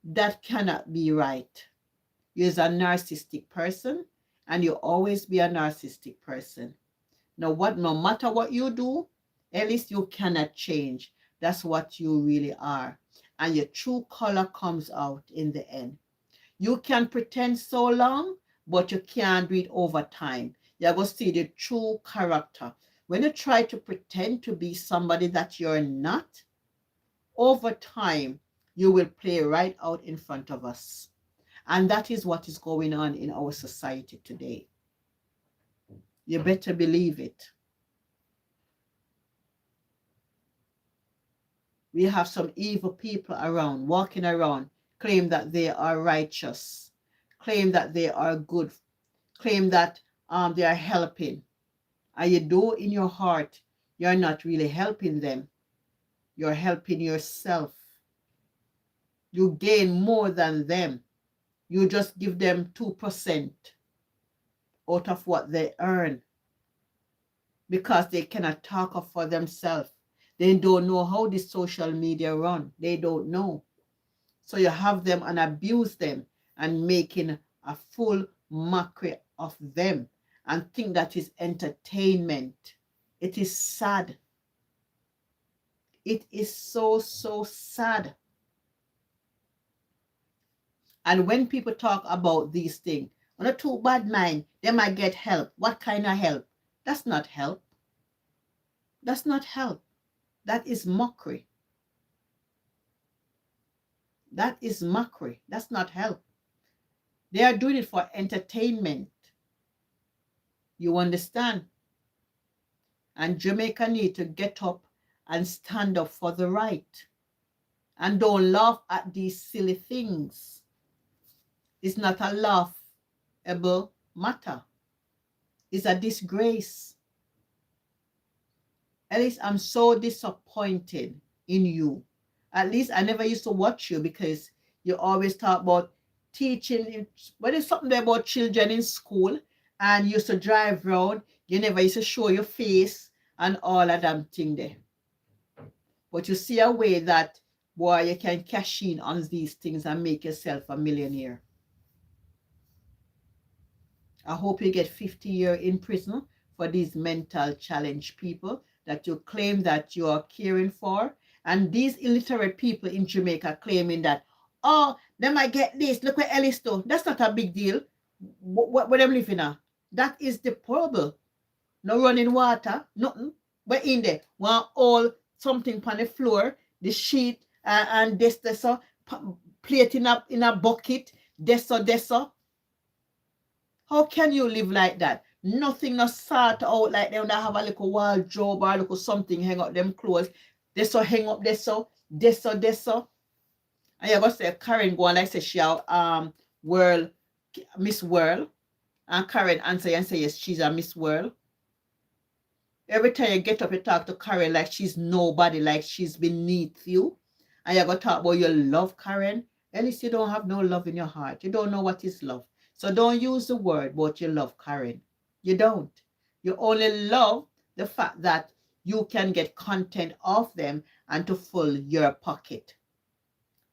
That cannot be right. You're a narcissistic person, and you always be a narcissistic person. No matter what you do, at least you cannot change. That's what you really are. And your true color comes out in the end. You can pretend so long, but you can't do it over time. You're going to see the true character. When you try to pretend to be somebody that you're not, over time, you will play right out in front of us. And that is what is going on in our society today. You better believe it. We have some evil people around, walking around, claim that they are righteous, claim that they are good, claim that they are helping. And you do in your heart, you're not really helping them. You're helping yourself. You gain more than them. You just give them 2% out of what they earn. because they cannot talk up for themselves. They don't know how the social media run. They don't know. So you have them and abuse them and making a full mockery of them and think that is entertainment. It is sad. It is so, so sad. And when people talk about these things, on a too bad mind, they might get help. What kind of help? That's not help. That's not help. That is mockery. That is mockery. That's not help. They are doing it for entertainment. You understand? And Jamaica need to get up and stand up for the right. And don't laugh at these silly things. It's not a laughable matter. It's a disgrace. At least I'm so disappointed in you. At least I never used to watch you because you always talk about teaching. When it's something about children in school and you used to drive around, you never used to show your face and all of them thing there. But you see a way that, boy, you can cash in on these things and make yourself a millionaire. I hope you get 50 years in prison for these mental challenged people that you claim that you are caring for. And these illiterate people in Jamaica claiming that, oh, they might get this. Look what Ellis do. That's not a big deal. What them living at? That is deplorable. No running water, nothing. But in there, one all something on the floor, the sheet and this so plating up in a bucket, this so. How can you live like that? Nothing not sort out like them that have a little wardrobe or a little something hang up them clothes. They so hang up this so. And you're gonna say Karen go on like say she world Miss World. And Karen answer and say yes, she's a Miss World. Every time you get up, you talk to Karen like she's nobody, like she's beneath you. And you're gonna talk about your love, Karen. At least you don't have no love in your heart. You don't know what is love. So don't use the word but you love Karen. You don't. You only love the fact that you can get content off them and to fill your pocket.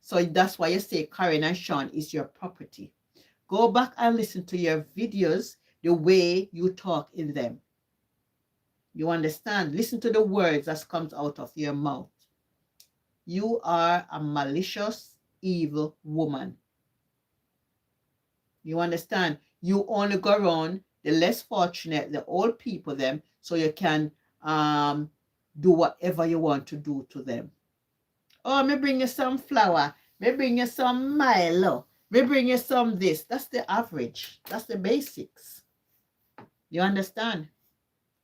So that's why you say Karen and SHAWN is your property. Go back and listen to your videos, the way you talk in them. You understand? Listen to the words that comes out of your mouth. You are a malicious, evil woman. You understand? You only go around the less fortunate, the old people them, so you can do whatever you want to do to them. Oh, me bring you some flour. Me bring you some Milo. Me bring you some this. That's the average. That's the basics. You understand?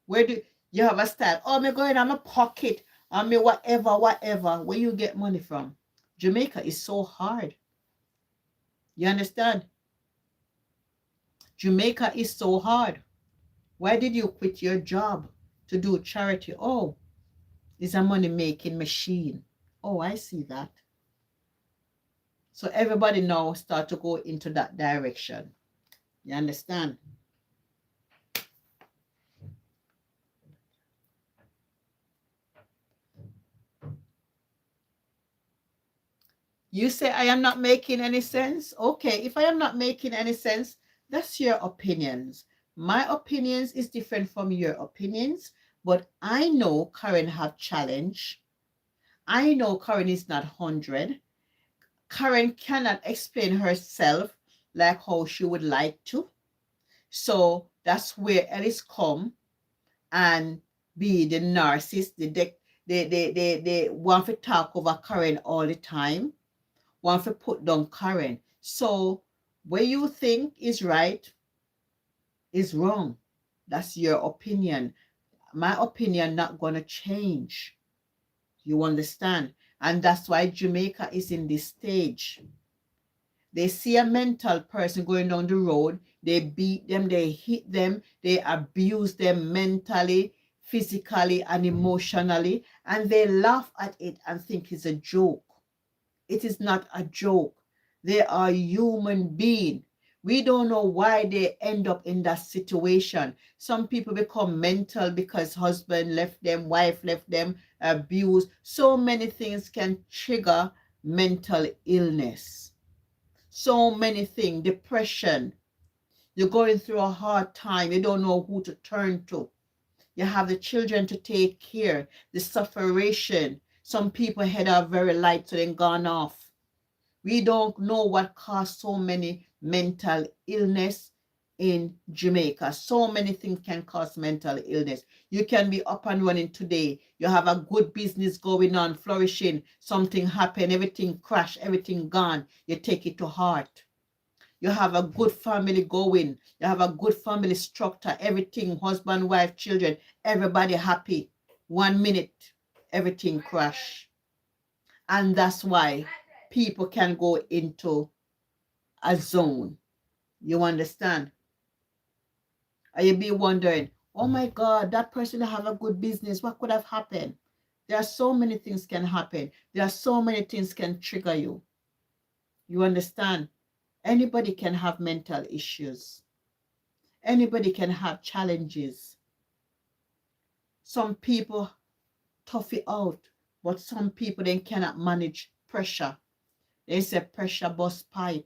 Where do you have a style? Oh, me go in my pocket. I me whatever. Where you get money from? Jamaica is so hard. You understand? Jamaica is so hard. Why did you quit your job to do charity? Oh, it's a money-making machine. Oh, I see that. So everybody now start to go into that direction. You understand? You say I am not making any sense? Okay, if I am not making any sense, that's your opinions. My opinions is different from your opinions, but I know Karen have challenge. I know Karen is not 100. Karen cannot explain herself like how she would like to. So that's where Ellis come and be the narcissist. They want to talk over Karen all the time. Want to put down Karen. So what you think is right is wrong. That's your opinion. My opinion not going to change. You understand? And that's why Jamaica is in this stage. They see a mental person going down the road. They beat them. They hit them. They abuse them mentally, physically, and emotionally. And they laugh at it and think it's a joke. It is not a joke. They are human beings. We don't know why they end up in that situation. Some people become mental because husband left them, wife left them, abuse. So many things can trigger mental illness. So many things, depression. You're going through a hard time. You don't know who to turn to. You have the children to take care, the sufferation. Some people head are very light, so then gone off. We don't know what caused so many mental illness in Jamaica. So many things can cause mental illness. You can be up and running today. You have a good business going on, flourishing. Something happened, everything crashed, everything gone. You take it to heart. You have a good family going. You have a good family structure. Everything, husband, wife, children, everybody happy. 1 minute, everything crash. And that's why people can go into a zone. You understand? And you be wondering, oh my God, that person have a good business. What could have happened? There are so many things can happen. There are so many things can trigger you. You understand? Anybody can have mental issues. Anybody can have challenges. Some people tough it out, but some people then cannot manage pressure. They say pressure bust pipe.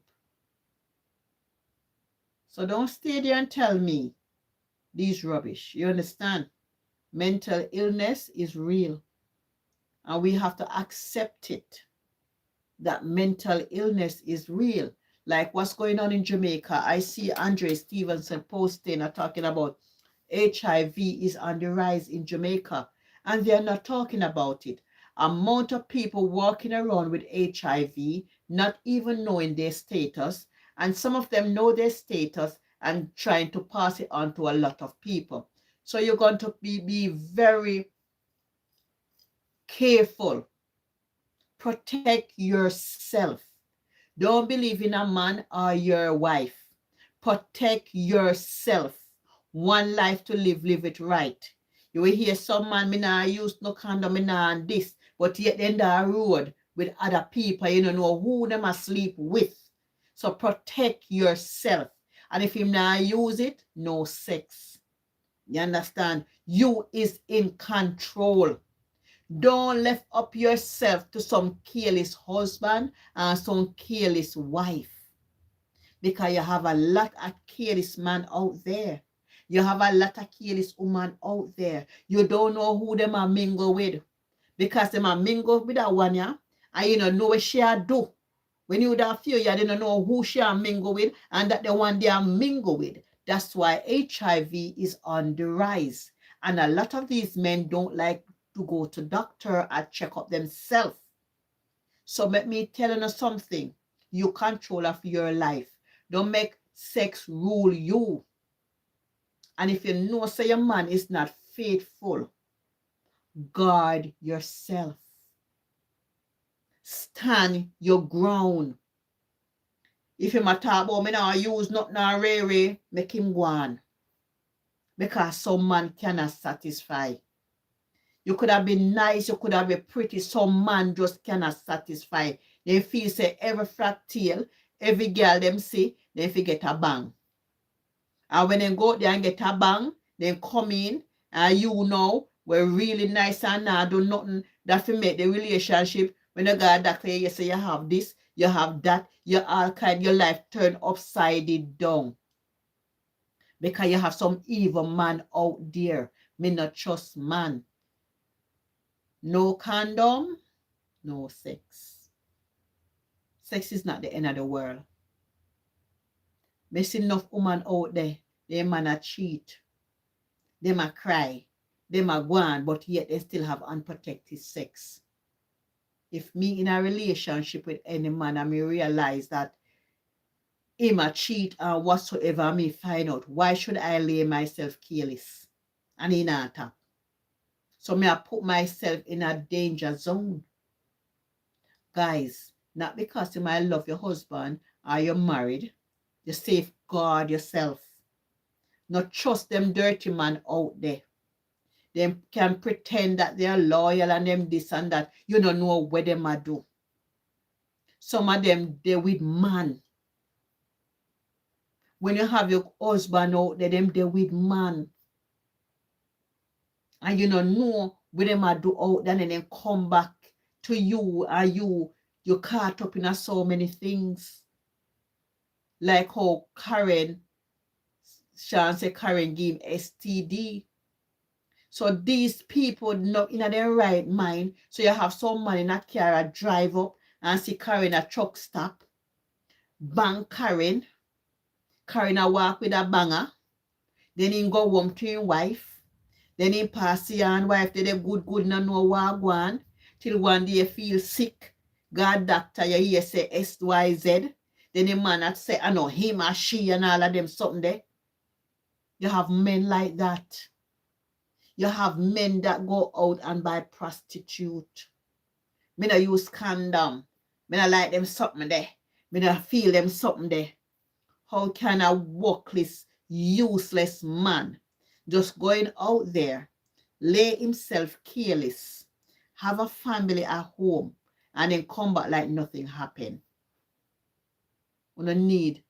So don't stay there and tell me these rubbish. You understand? Mental illness is real. And we have to accept it. That mental illness is real. Like what's going on in Jamaica. I see Andre Stevenson posting or talking about HIV is on the rise in Jamaica. And they're not talking about it. Amount of people walking around with HIV, not even knowing their status. And some of them know their status and trying to pass it on to a lot of people. So you're going to be very careful. Protect yourself. Don't believe in a man or your wife. Protect yourself. One life to live, live it right. You will hear some man, me nah use no condom, me nah and this, but yet they in the road with other people, you don't know who them asleep with. So protect yourself. And if him nah use it, no sex. You understand? You is in control. Don't left up yourself to some careless husband and some careless wife. Because you have a lot of careless man out there. You have a lot of careless woman out there. You don't know who them are mingle with. Because them are mingle with that one, yeah? And you don't know what she do. When you don't feel, you don't know who she are mingle with and that the one they are mingle with. That's why HIV is on the rise. And a lot of these men don't like to go to doctor and check up themselves. So let me tell you something. You control of your life. Don't make sex rule you. And if you know say your man is not faithful, guard yourself. Stand your ground. If him a talk about me now use nothing rare, make him go on. Because some man cannot satisfy. You could have been nice, you could have been pretty. Some man just cannot satisfy. They feel say every flat tail, every girl them see, they forget a bang. And when they go there and get a bang, then come in, and you know, we're really nice and now do nothing that will make the relationship. When you got a doctor, you say you have this, you have that, you all kind, your life turn upside down. Because you have some evil man out there. Me not trust man. No condom, no sex. Sex is not the end of the world. Me see enough woman out there, they man a cheat. They might cry. They might go on, but yet they still have unprotected sex. If me in a relationship with any man and me realize that he might cheat or whatsoever, I may find out, why should I lay myself careless and in a tap? So me I put myself in a danger zone. Guys, not because you might love your husband or you're married, you safeguard yourself. Not trust them dirty man out there. They can pretend that they are loyal and them this and that. You don't know what them a do. Some of them, they with man. When you have your husband out there, them there with man. And you don't know what them a do out there and then come back to you and you caught up in so many things. Like how Sean said Karen gave him STD. So these people not in their right mind. So you have some man in a car drive up and see Karen a truck stop. Bang Karen. Karen a walk with a banger. Then he go home to his wife. Then he pass the wife. They good no know what go on. Till one day feel sick. God doctor you hear say XYZ. Then the man that say I know him or she and all of them something there. You have men like that. You have men that go out and buy prostitute. Me not use condom. Me not like them something there. Me not feel them something there. How can a workless, useless man just going out there, lay himself careless, have a family at home, and then come back like nothing happened? We don't need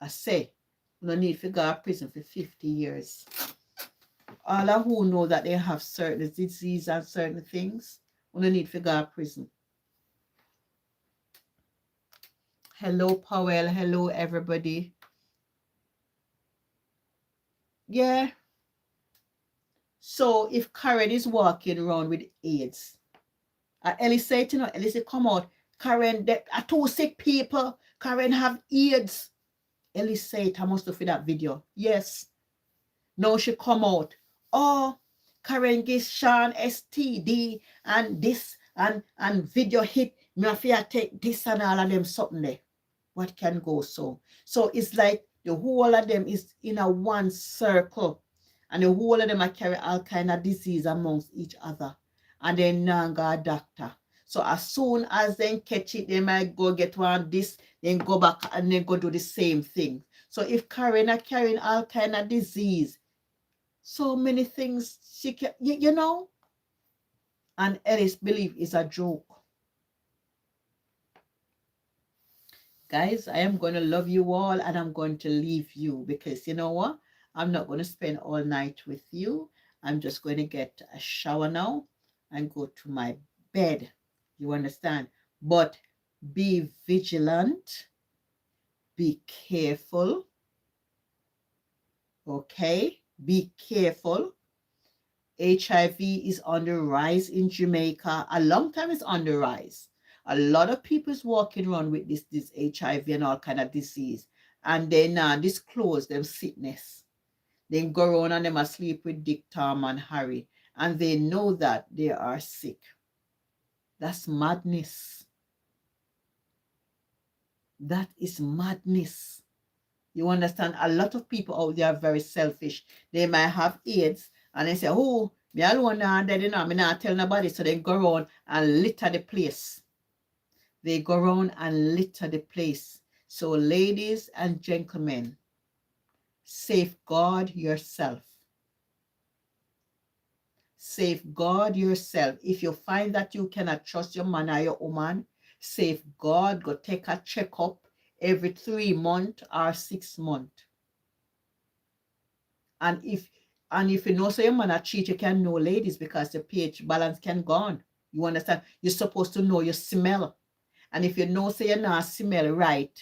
a say. We don't need to go to prison for 50 years. All of who know that they have certain disease and certain things, we don't need to go to prison. Hello, Powell. Hello, everybody. Yeah. So if Karen is walking around with AIDS, Ellie said, you know, Ellie said, come out. Karen, there are two sick people. Karen have AIDS. Ellie said, I must have for that video. Yes. Now she come out. Oh, Karen gives Sean STD and this and video hit. Me have to take this and all of them something there. What can go so? So it's like the whole of them is in a one circle. And the whole of them are carry all kind of disease amongst each other. And then now got a doctor. So as soon as they catch it, they might go get one this, then go back and then go do the same thing. So if Karen are carrying all kind of disease, so many things she can, you know, and Ellis believe is a joke. Guys, I am going to love you all and I'm going to leave you because you know what? I'm not going to spend all night with you. I'm just going to get a shower now and go to my bed. You understand? But be vigilant. Be careful. Okay? Be careful. HIV is on the rise in Jamaica. A long time it's on the rise. A lot of people is walking around with this HIV and all kind of disease. And then disclose them sickness. They go around and them asleep with Dick, Tom, and Harry. And they know that they are sick. That's madness. That is madness. You understand? A lot of people out there are very selfish. They might have AIDS and they say, oh, me alone now, they know, me not tell nobody. So they go around and litter the place. They go around and litter the place. So ladies and gentlemen, safeguard yourself. Safeguard yourself. If you find that you cannot trust your man or your woman, safeguard, go take a checkup every 3 months or 6 months. And if you know so your man a cheat, you can know, ladies, because the pH balance can go on. You understand? You're supposed to know your smell. And if you know so you're not smell right,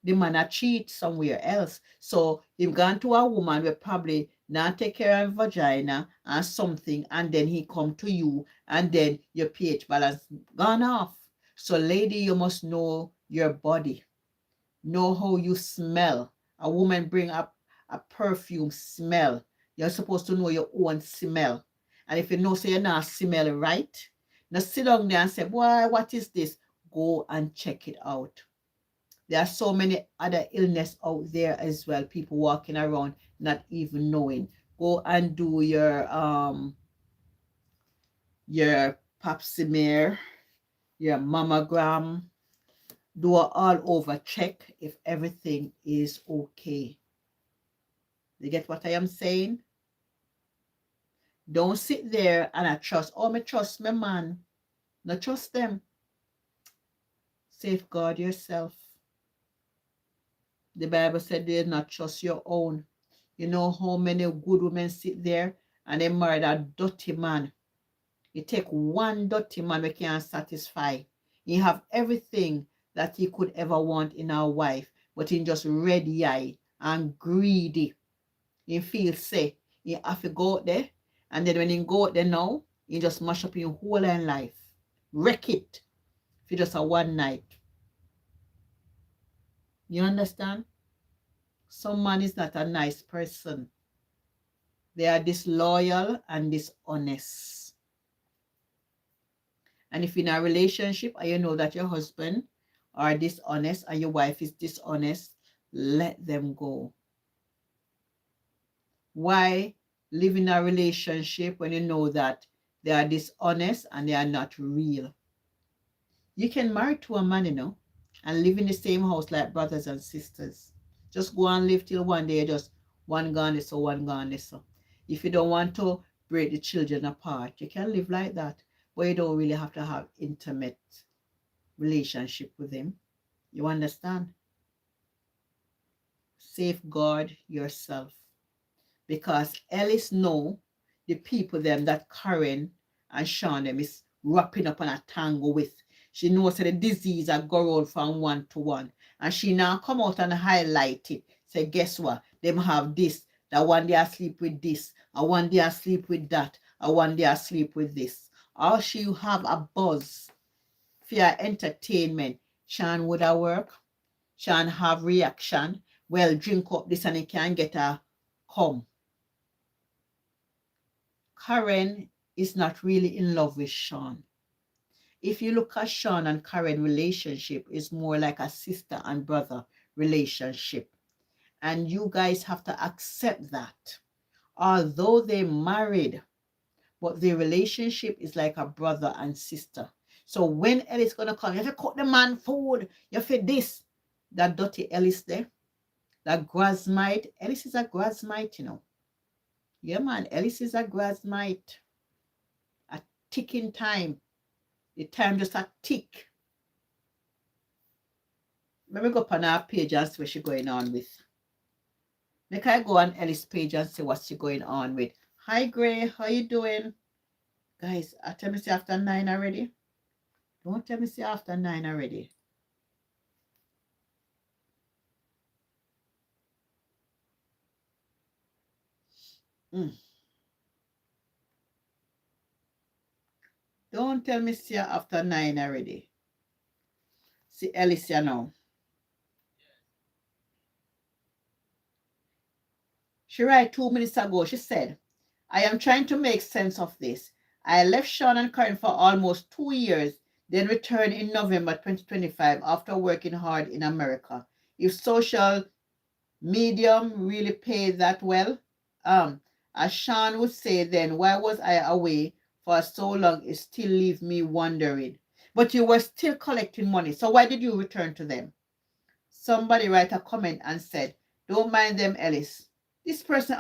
the man a cheat somewhere else. So you've gone to a woman where probably not take care of vagina and something, and then he come to you, and then your pH balance gone off. So lady, you must know your body. Know how you smell. A woman bring up a perfume smell. You're supposed to know your own smell. And if you know so you're not smell right, now sit down there and say, boy, what is this? Go and check it out. There are so many other illness out there as well. People walking around not even knowing. Go and do your pap smear, your mammogram. Do an all over check if everything is okay. You get what I am saying? Don't sit there and I trust. Oh, me trust my man. No trust them. Safeguard yourself. The Bible said, "Do not trust your own." You know how many good women sit there and they marry a dirty man. You take one dirty man we can't satisfy. He have everything that he could ever want in our wife, but he just ready eye and greedy. He feel say he have to go out there, and then when he go out there now, he just mash up your whole life. Wreck it for just a one night. You understand? Some man is not a nice person. They are disloyal and dishonest. And if in a relationship and you know that your husband are dishonest and your wife is dishonest, let them go. Why live in a relationship when you know that they are dishonest and they are not real? You can marry to a man, you know, and live in the same house like brothers and sisters. Just go and live till one day, just one gone this or one gone this. If you don't want to break the children apart, you can live like that. But you don't really have to have intimate relationship with him. You understand? Safeguard yourself. Because Ellis know the people them that Karen and Sean them is wrapping up on a tango with. She knows that the disease are go round from one to one. And she now come out and highlight it. Say, guess what? Them have this. That one day I sleep with this. And one day I sleep with that. And one day I sleep with this. All she have a buzz for your entertainment. Sean would have work. Sean have reaction. Well, drink up this and he can get a come. Karen is not really in love with Sean. If you look at Sean and Karen relationship, is more like a sister and brother relationship. And you guys have to accept that. Although they married, but their relationship is like a brother and sister. So when Ellis gonna come, you have to cook the man food, you have to this. That dirty Ellis there, that grasmite. Ellis is a grasmite, you know. Yeah, man, Ellis is a grasmite. A ticking time. The time just a tick. Let me go up on our page and see what she's going on with. Make I go on Ellis' page and see what she's going on with. Hi, Gray. How you doing? Guys, I tell me see after 9 already. Don't tell me see after 9 already. Don't tell me see after 9 already. See Alicia now. She wrote 2 minutes ago. She said, I am trying to make sense of this. I left Sean and Karen for almost 2 years, then returned in November 2025 after working hard in America. If social medium really paid that well, as Sean would say then, why was I away for so long? It still leaves me wondering. But you were still collecting money, so why did you return to them? Somebody write a comment and said, don't mind them, Ellis. This person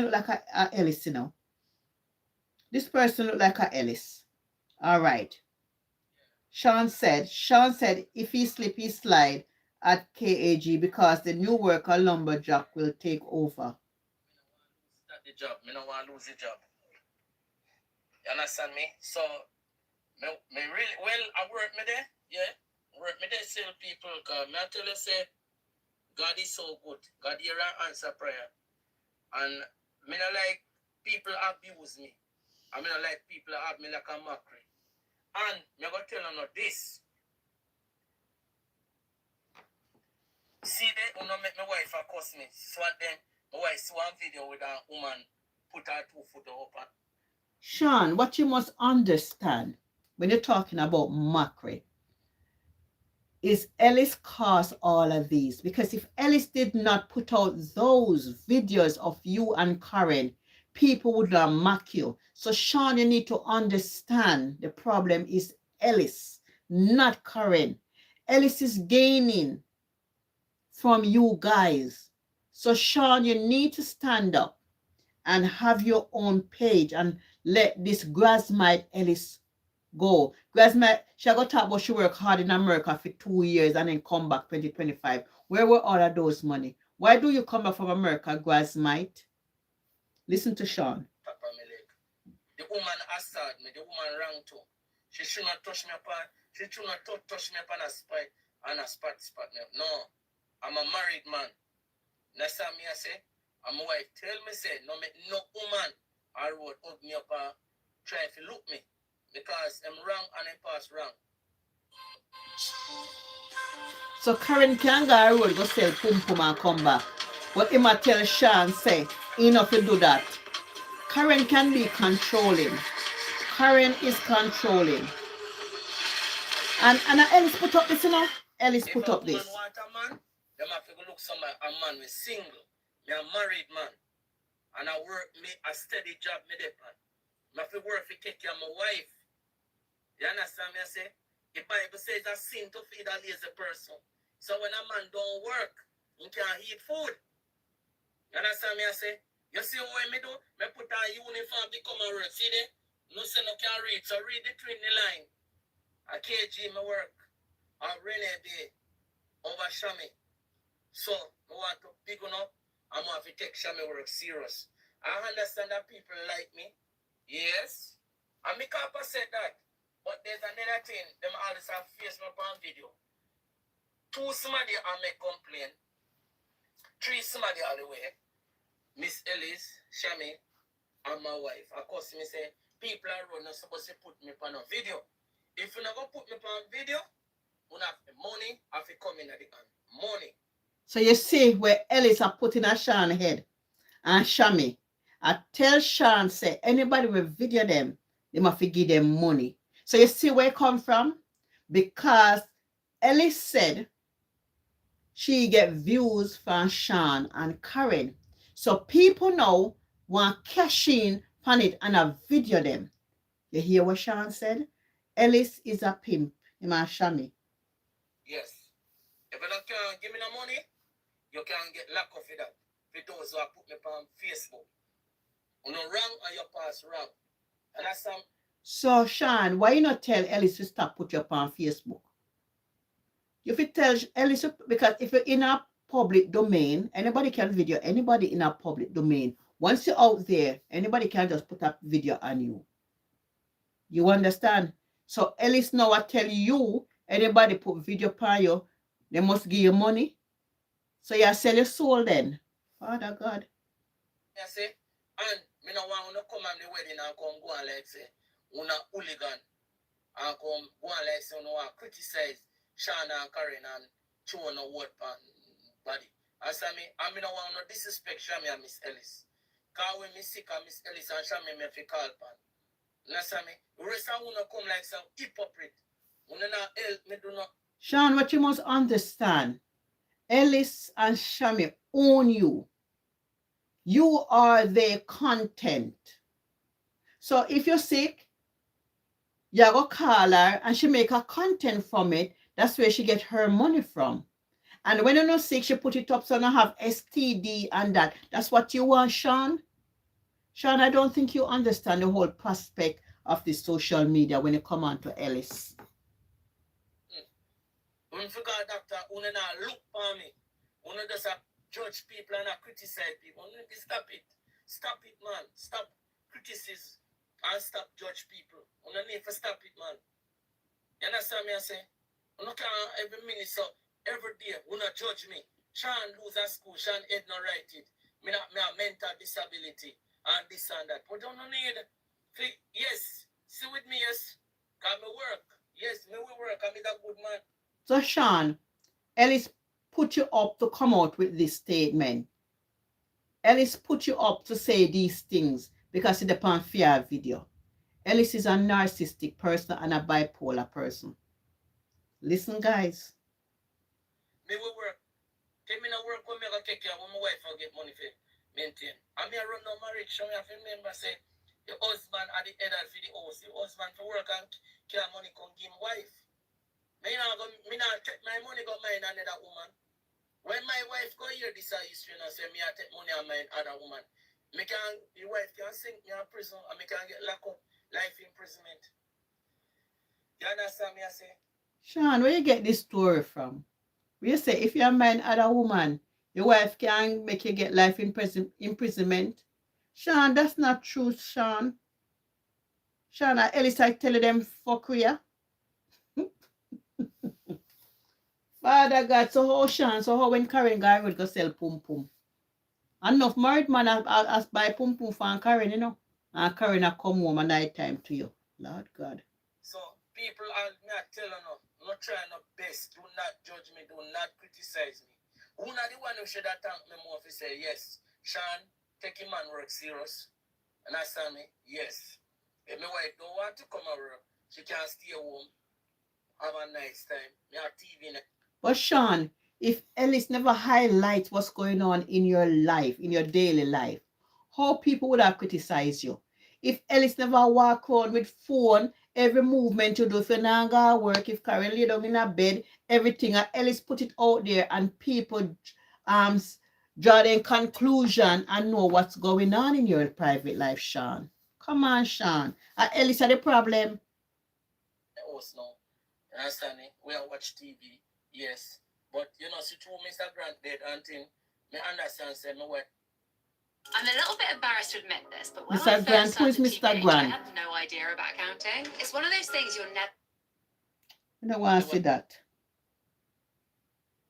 look like a Ellis, you know. This person look like a Ellis. All right. Sean said, if he slip, he slide at KAG because the new worker lumberjack will take over.
The job. Me no want to lose the job. You understand me? So, me really, well, I work me there, yeah. Work me there, sell people, because me I tell you, say, God is so good. God hear and answer prayer. And me not like people abuse me. I mean, like people have me like a mockery. And me go tell them this. See they don't make my wife cuss me. So then my wife saw a video with a woman put her 2 foot up.
Sean, what you must understand when you're talking about mockery is Ellis caused all of these. Because if Ellis did not put out those videos of you and Karen, people would not mock you. So Sean, you need to understand the problem is Ellis, not Karen. Ellis is gaining from you guys. So Sean, you need to stand up and have your own page and let this grasmite Ellis go. Because she got talk about she work hard in America for 2 years and then come back 2025. Where were all of those money? Why do you come back from America, Grasmite? Listen to Sean.
Papa me leg. The woman assaulted me. The woman rang too. She should not touch me upon. She should not touch me upon a spot me. No, I'm a married man. That's what me I say. And my wife tell me say no woman I would hug me up and try to look me because I'm wrong and I pass wrong.
So Karen can go a road go sell pum pum and come back. But him a tell Sean say enough to do that. Karen can be controlling. Karen is controlling. And Ellis put up this, you know. Ellis put up this.
If a woman want a man, them have to go look somewhere a man with single. Me a married man. And I work me a steady job me depend. I have to work to take care of my wife. You understand me I say? The Bible says it's a sin to feed a lazy person. So when a man don't work, he can't eat food. You understand me I say? You see what me do? Me put on uniform become a work. See there? No say no can read. So read between the line. A KG me work. A rainy day. Over Shami. So I want to pick on up. I'm going to take Shami work serious. I understand that people like me. Yes. And me can't say that. But there's another thing. Them always have Facebook on video. 2 somebody I make complain. 3 somebody all the way. Miss Ellis, Shami, and my wife. Of course, me say, people are not supposed to put me on a video. If you not going to put me on video, you have money, I have to come in at the end. Money.
So you see where Ellis are putting a Sean head and Shami. I tell Sean, say, anybody will video them, they must give them money. So you see where it come from? Because Ellis said she get views from Sean and Karen. So people now want cash in on it and I video them. You hear what Sean said? Ellis is a pimp. Him and Shami.
Yes. If you don't can give me the money, you can get lack of it up. For those who have put me on Facebook. You know wrong and you pass wrong. And that's some.
So Sean, why you not tell Ellis to stop put you up on Facebook? You fit tell Ellis, because if you're in a public domain, anybody can video anybody in a public domain. Once you're out there, anybody can just put up video on you. You understand? So Ellis now I tell you, anybody put video on you, they must give you money. So you sell your soul then. Father God.
I say, and me no want to come at the wedding and come go and like say, una hooligan and come go and like say, no want criticize Sean and Karen and show no word pan body. I say me, I no want to disrespect Shami and Miss Ellis. Cause when me sick and Miss Ellis and Shami me fi call pan. You understand me? The rest of you come like some hypocrite. You not help me do not.
Sean, what you must understand, Ellis and Shami own you. You are their content. So if you're sick, you go call her and she make a content from it. That's where she get her money from. And when you're not sick, she put it up so you don't have STD and that. That's what you want, Sean. Sean, I don't think you understand the whole prospect of the social media when you come on to Ellis.
When you forgot doctor, you not look for me. You just judge people and criticize people. You stop it. Stop it, man. Stop criticism and stop judge people. You need to stop it, man. You understand me I say? You can't every minute, so every day, you not judge me. Sean lose at school, Sean head not write it. Me have mental disability and this and that. But don't need. Yes, see with me, yes. Can me work. Yes, me will work. I'm a good man.
So Sean, Ellis put you up to come out with this statement. Ellis put you up to say these things because it's upon fear video. Ellis is a narcissistic person and a bipolar person. Listen, guys.
Me will work. Take me no work when me go take care of my wife and get money for maintain. And me run no marriage, so I have to remember say the husband at the head of the house. The husband to work and care money come give wife. Me not take my money go mine another woman. When my wife go hear this history and say me I take money on mine other woman, me can the wife can sink me in prison and me can get locked up, life imprisonment. You understand me? I say.
Sean, where you get this story from? Where you say if you're a man and a woman, your wife can make you get life imprisonment. Sean, that's not true, Sean. Sean, at least I tell them fuck you. Father God, so how Sean, so how when Karen guy would go sell pum pum? Enough married man as buy pum pum for Karen, you know. And Karen a come home at night time to you. Lord God.
So people are not telling you, not trying your best. Do not judge me. Do not criticize me. Who not the one who should have thanked me more if he say, yes, Sean, take him and work serious. Understand me? Yes. If my wife don't want to come and work, she can stay home, have a nice time. Me have TV.
But Sean, if Ellis never highlights what's going on in your life, in your daily life, how people would have criticized you? If Ellis never walk around with phone, every movement you do, if you're not gonna work, if Karen lay down in a bed, everything, and Ellis put it out there and people draw their conclusion and know what's going on in your private life, Sean. Come on, Sean. Ellis had a problem.
Us now. You understand me? We watch TV. Yes. But you know, see through Mr. Grant dead and thing, me understand say me what.
I'm a little bit embarrassed to admit this, but when
Mr.
I
Grant,
first
who is
started
Mr.
TBH,
Grant?
I had no idea about accounting. It's one of those things you're never.
I don't want to see that.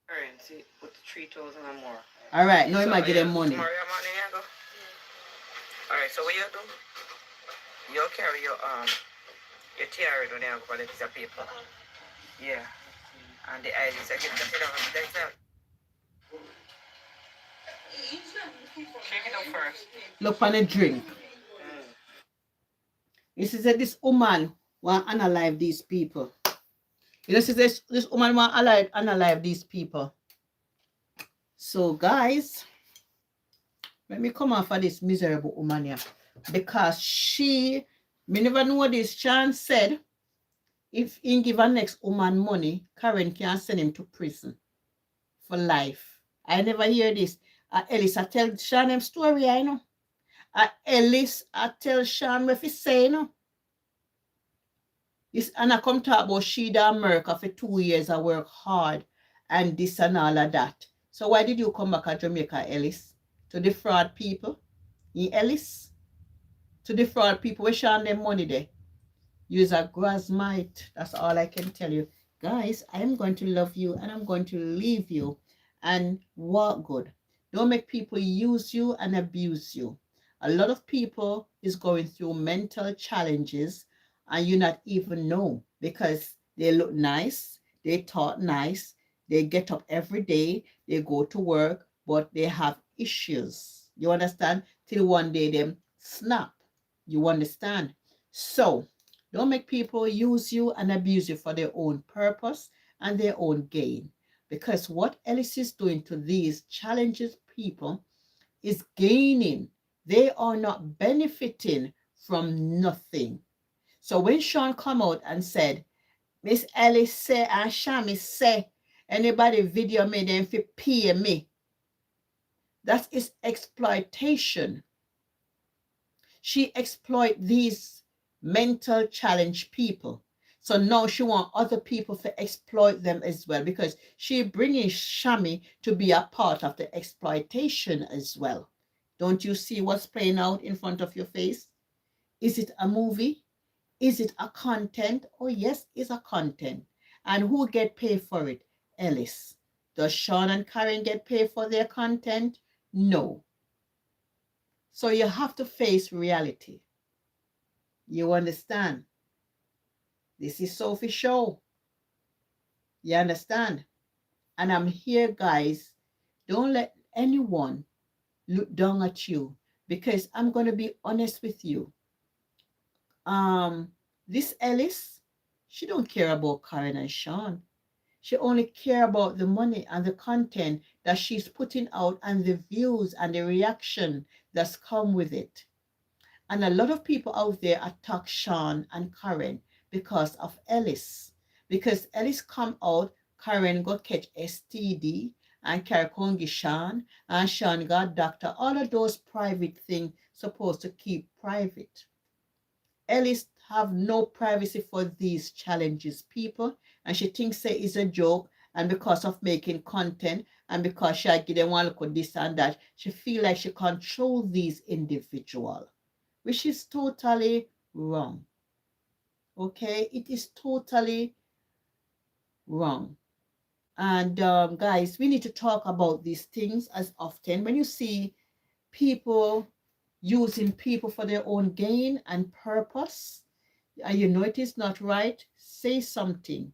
Currency with 3,000 or more.
All right, now you might get them money.
Tomorrow morning you go. All right, so what you do? You carry your tiara down there for the piece of paper. Yeah. And the ID second that's it. Shake it up first.
Look on a drink. This is this woman want to unalive these people. You know, this woman want to unalive these people. So guys, let me come off of this miserable woman here. Because me never know this. Sean said, if he give a next woman money, Karen can send him to prison for life. I never hear this. Ellis, I tell Sean them story, I know. Ellis, I tell Sean what he say, you know. This, and I come talk about she in America for 2 years. I work hard and this and all of that. So why did you come back to Jamaica, Ellis? To defraud people? In Ellis? To defraud people, we Sean them money there. Use a grasmite. That's all I can tell you. Guys, I'm going to love you and I'm going to leave you and walk good. Don't make people use you and abuse you. A lot of people is going through mental challenges and you not even know because they look nice, they talk nice, they get up every day, they go to work, but they have issues. You understand? Till one day them snap. You understand? So, don't make people use you and abuse you for their own purpose and their own gain. Because what Ellis is doing to these challenges people is gaining. They are not benefiting from nothing. So when Sean come out and said, Miss Ellis say and Shami say, anybody video me then fi pay me. That is exploitation. She exploit these mental challenged people. So now she want other people to exploit them as well because she bringing Shami to be a part of the exploitation as well. Don't you see what's playing out in front of your face? Is it a movie? Is it a content? Oh yes, it's a content. And who get paid for it? Ellis. Does Sean and Karen get paid for their content? No. So you have to face reality. You understand? This is Sophie show. You understand? And I'm here, guys. Don't let anyone look down at you because I'm going to be honest with you. This Ellis, she don't care about Karen and Sean. She only care about the money and the content that she's putting out and the views and the reaction that's come with it. And a lot of people out there attack Sean and Karen because of Ellis. Because Ellis come out, Karen got catch STD and Karakongi Sean and Sean got doctor. All of those private things supposed to keep private. Ellis have no privacy for these challenges, people. And she thinks say it's a joke. And because of making content and because she give them one look at this and that, she feel like she control these individuals, which is totally wrong. Okay, it is totally wrong. And guys, we need to talk about these things as often. When you see people using people for their own gain and purpose, and you know it is not right, say something.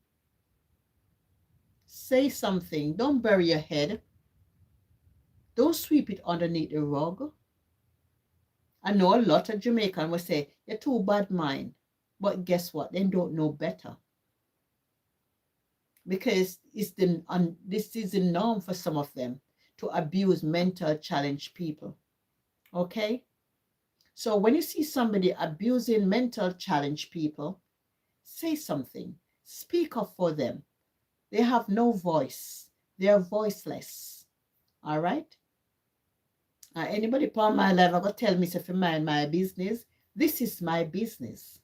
Say something. Don't bury your head. Don't sweep it underneath the rug. I know a lot of Jamaicans will say, you're too bad mind. But guess what? They don't know better. Because this is the norm for some of them to abuse mental challenged people. Okay? So when you see somebody abusing mental challenged people, say something. Speak up for them. They have no voice. They are voiceless. All right? Anybody upon my life, I got to tell me if you mind my business. This is my business.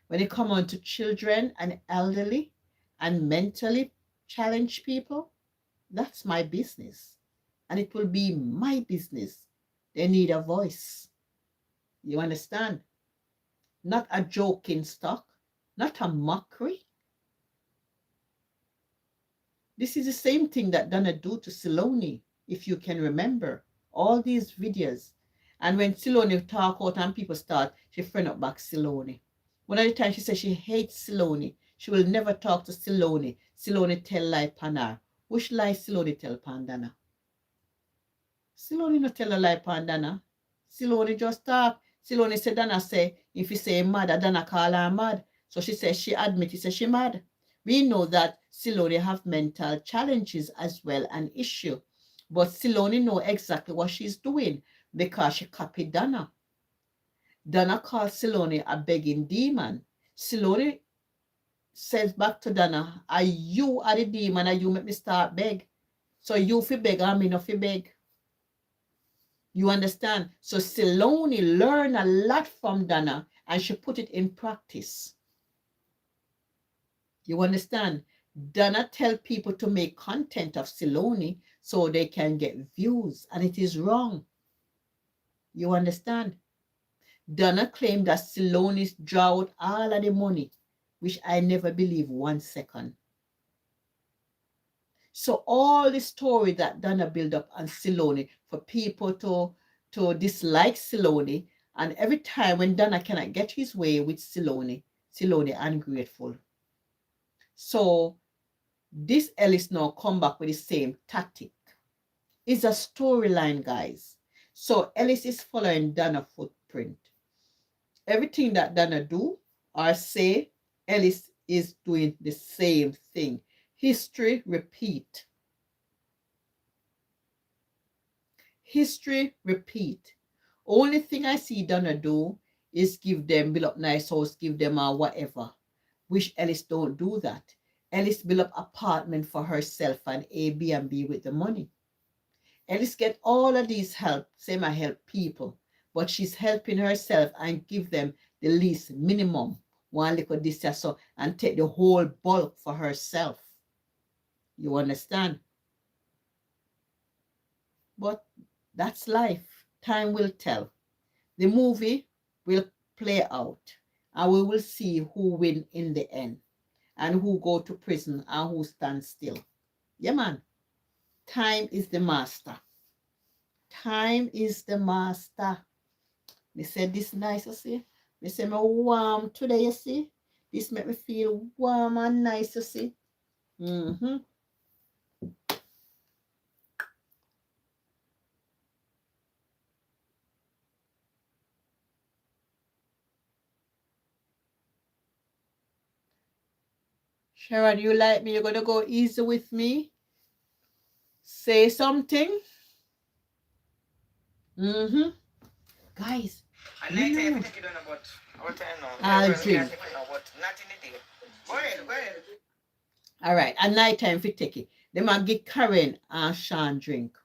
When it comes on to children and elderly and mentally challenged people, that's my business. And it will be my business. They need a voice. You understand? Not a joking stock, not a mockery. This is the same thing that Donna do to Siloni, if you can remember. All these videos. And when Siloni talk out and people start, she friend up back Siloni. One of the times she says she hates Siloni. She will never talk to Siloni. Siloni tell lie pan her. Which lie Siloni tell pan Dana? Siloni no tell a lie pan Dana. Siloni just talk. Siloni said Dana say, if you say mad, Dana call her mad. So she says she admit, says she mad. We know that Siloni have mental challenges as well, an issue. But Siloni know exactly what she's doing because she copied Dana. Dana called Siloni a begging demon. Siloni says back to Dana, are you the demon and you make me start beg? So you fi beg and me no fi beg. You understand? So Siloni learned a lot from Dana and she put it in practice. You understand? Dana tell people to make content of Siloni so they can get views, and it is wrong. You understand? Dana claimed that Siloni draw out all of the money, which I never believe 1 second. So all the story that Dana built up on Siloni for people to dislike Siloni, and every time when Dana cannot get his way with Siloni ungrateful. So this Ellis now come back with the same tactic. It's a storyline, guys. So Ellis is following Dana's footprint. Everything that Dana do or say, Ellis is doing the same thing. History repeat. History repeat. Only thing I see Dana do is give them, build up nice house, give them a whatever. Which Ellis don't do that. Ellis build up apartment for herself and Airbnb with the money. Ellis get all of these help, same I help people, but she's helping herself and give them the least minimum, one little this or so, and take the whole bulk for herself. You understand? But that's life. Time will tell. The movie will play out, and we will see who win in the end, and who go to prison and who stand still. Yeah, man. Time is the master. Time is the master. Me said this nice, you see. Me say me warm today, you see. This make me feel warm and nice, you see. Sharon, you like me? You're going to go easy with me? Say something. Guys. I'll drink. All right. At night time, if you take it, they might give Karen and SHAWN drink.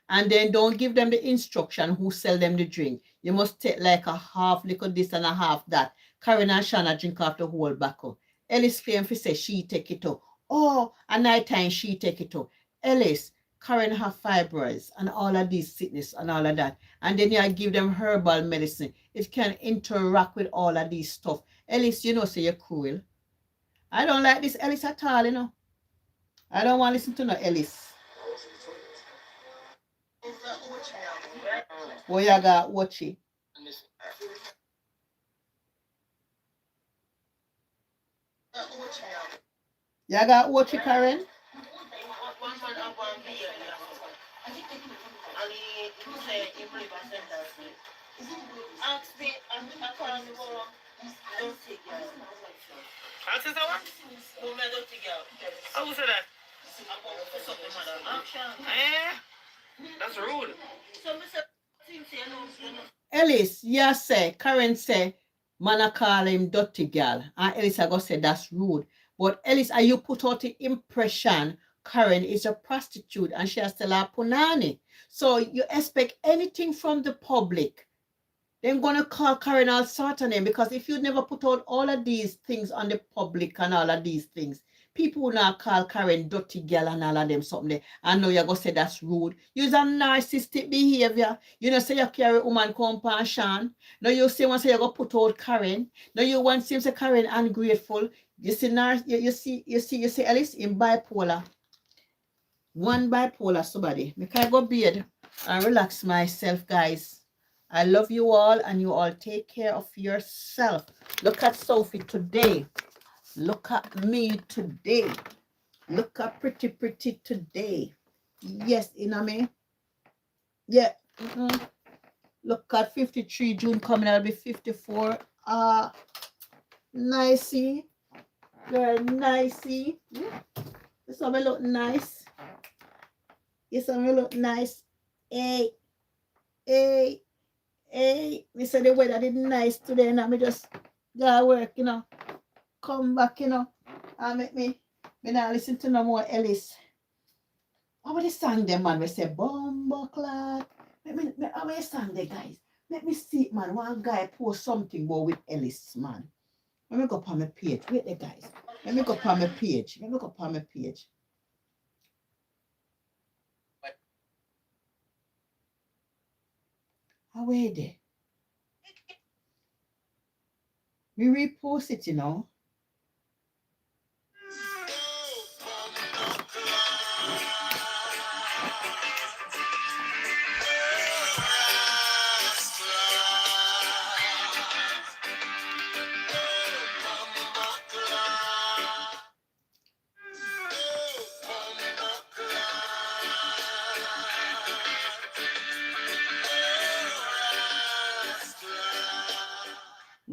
And then don't give them the instruction who sell them the drink. You must take like a half liquor this and a half that. Karen and Shanna drink off the whole buckle. Ellis claim for say she take it out. Oh, at night time she take it out. Ellis, Karen have fibroids and all of these sickness and all of that. And then you give them herbal medicine. It can interact with all of these stuff. Ellis, you know, say you're cruel. I don't like this Ellis at all, you know. I don't want to listen to no Ellis. Boy, you got watch it. You got watch it, Karen?
That's rude.
Ellis, yes, say, Karen say, man I call him dirty girl. And Ellis I go say that's rude. But Ellis, are you put out the impression Karen is a prostitute and she has to la punani. So you expect anything from the public. They're gonna call Karen all sort of name because if you never put out all of these things on the public and all of these things, people will not call Karen dirty girl and all of them something there. I know you're gonna say that's rude. Use a narcissistic behavior. You know, say you carry woman compassion. No, you say once you're gonna put out Karen. No, you want to say Karen ungrateful. You see, you see Alice in bipolar. One bipolar somebody. Make I go bed and relax myself, guys. I love you all and you all take care of yourself. Look at Sophie today. Look at me today. Look at pretty today. Yes, you know me? Yeah. Look at 53 June coming. I'll be 54. Nicey. Girl, nicey. This one look nice. This one look nice. Hey. Me say the weather did nice today and I just go work, you know. Come back, you know. And make me now listen to no more Ellis. How about the song them, man? We say Bumbo Clock. How about the song there, guys? Let me see it, man. One guy post something more with Ellis, man. Let me go up on my page. Wait there, guys. Let me go up on my page. How are they? We repost it, you know.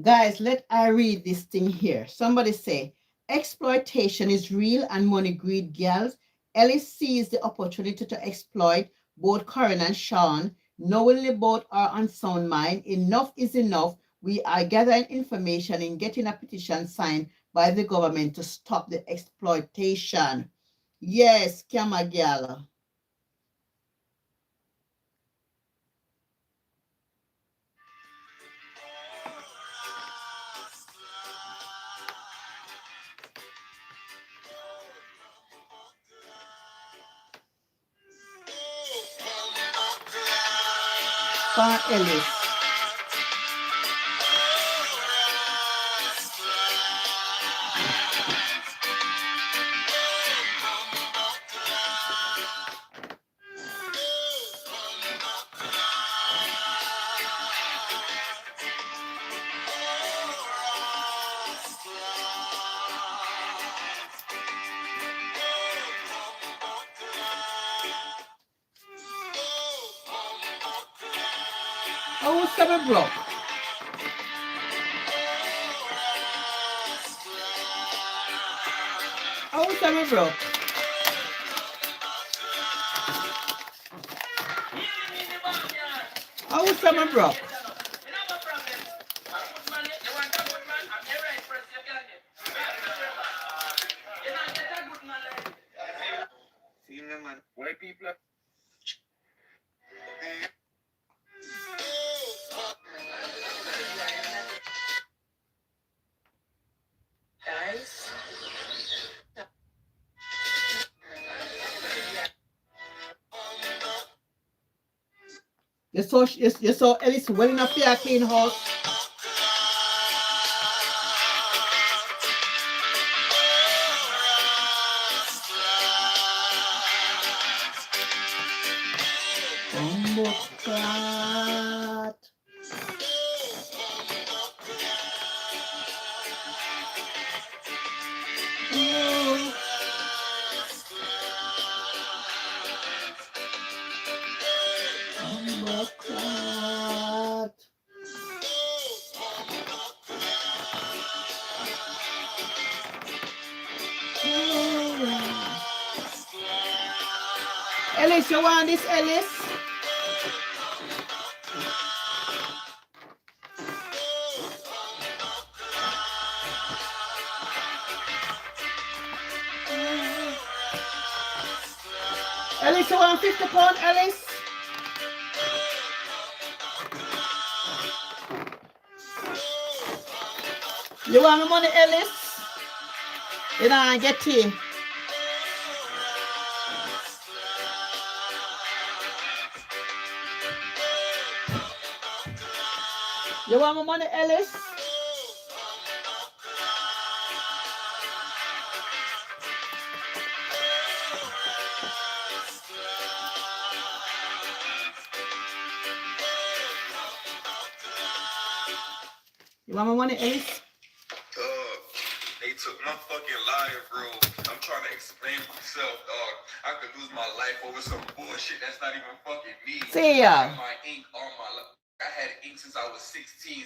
Guys, let I read this thing here. Somebody say, exploitation is real and money greed, girls. Ellis sees the opportunity to exploit both Karen and SHAWN. Knowingly both are on sound mind. Enough is enough. We are gathering information and getting a petition signed by the government to stop the exploitation. Yes, Kama girl. For Ellis. Oh, seven block. Oh, seven block. Oh, seven block.
White people.
You saw Ellis well enough to clean house. Cat. Oh. Cat. Ellis, you want this, Ellis? Ellis, you want 50 pounds, Ellis? You want my money, Ellis? You don't get it. You want my money, Ellis? You want my money, Ellis?
They took my fucking life, bro. I'm trying to explain myself, dog. I could lose my life over some bullshit that's not even fucking me.
See ya.
I had my ink all my life. I had ink since I was 16,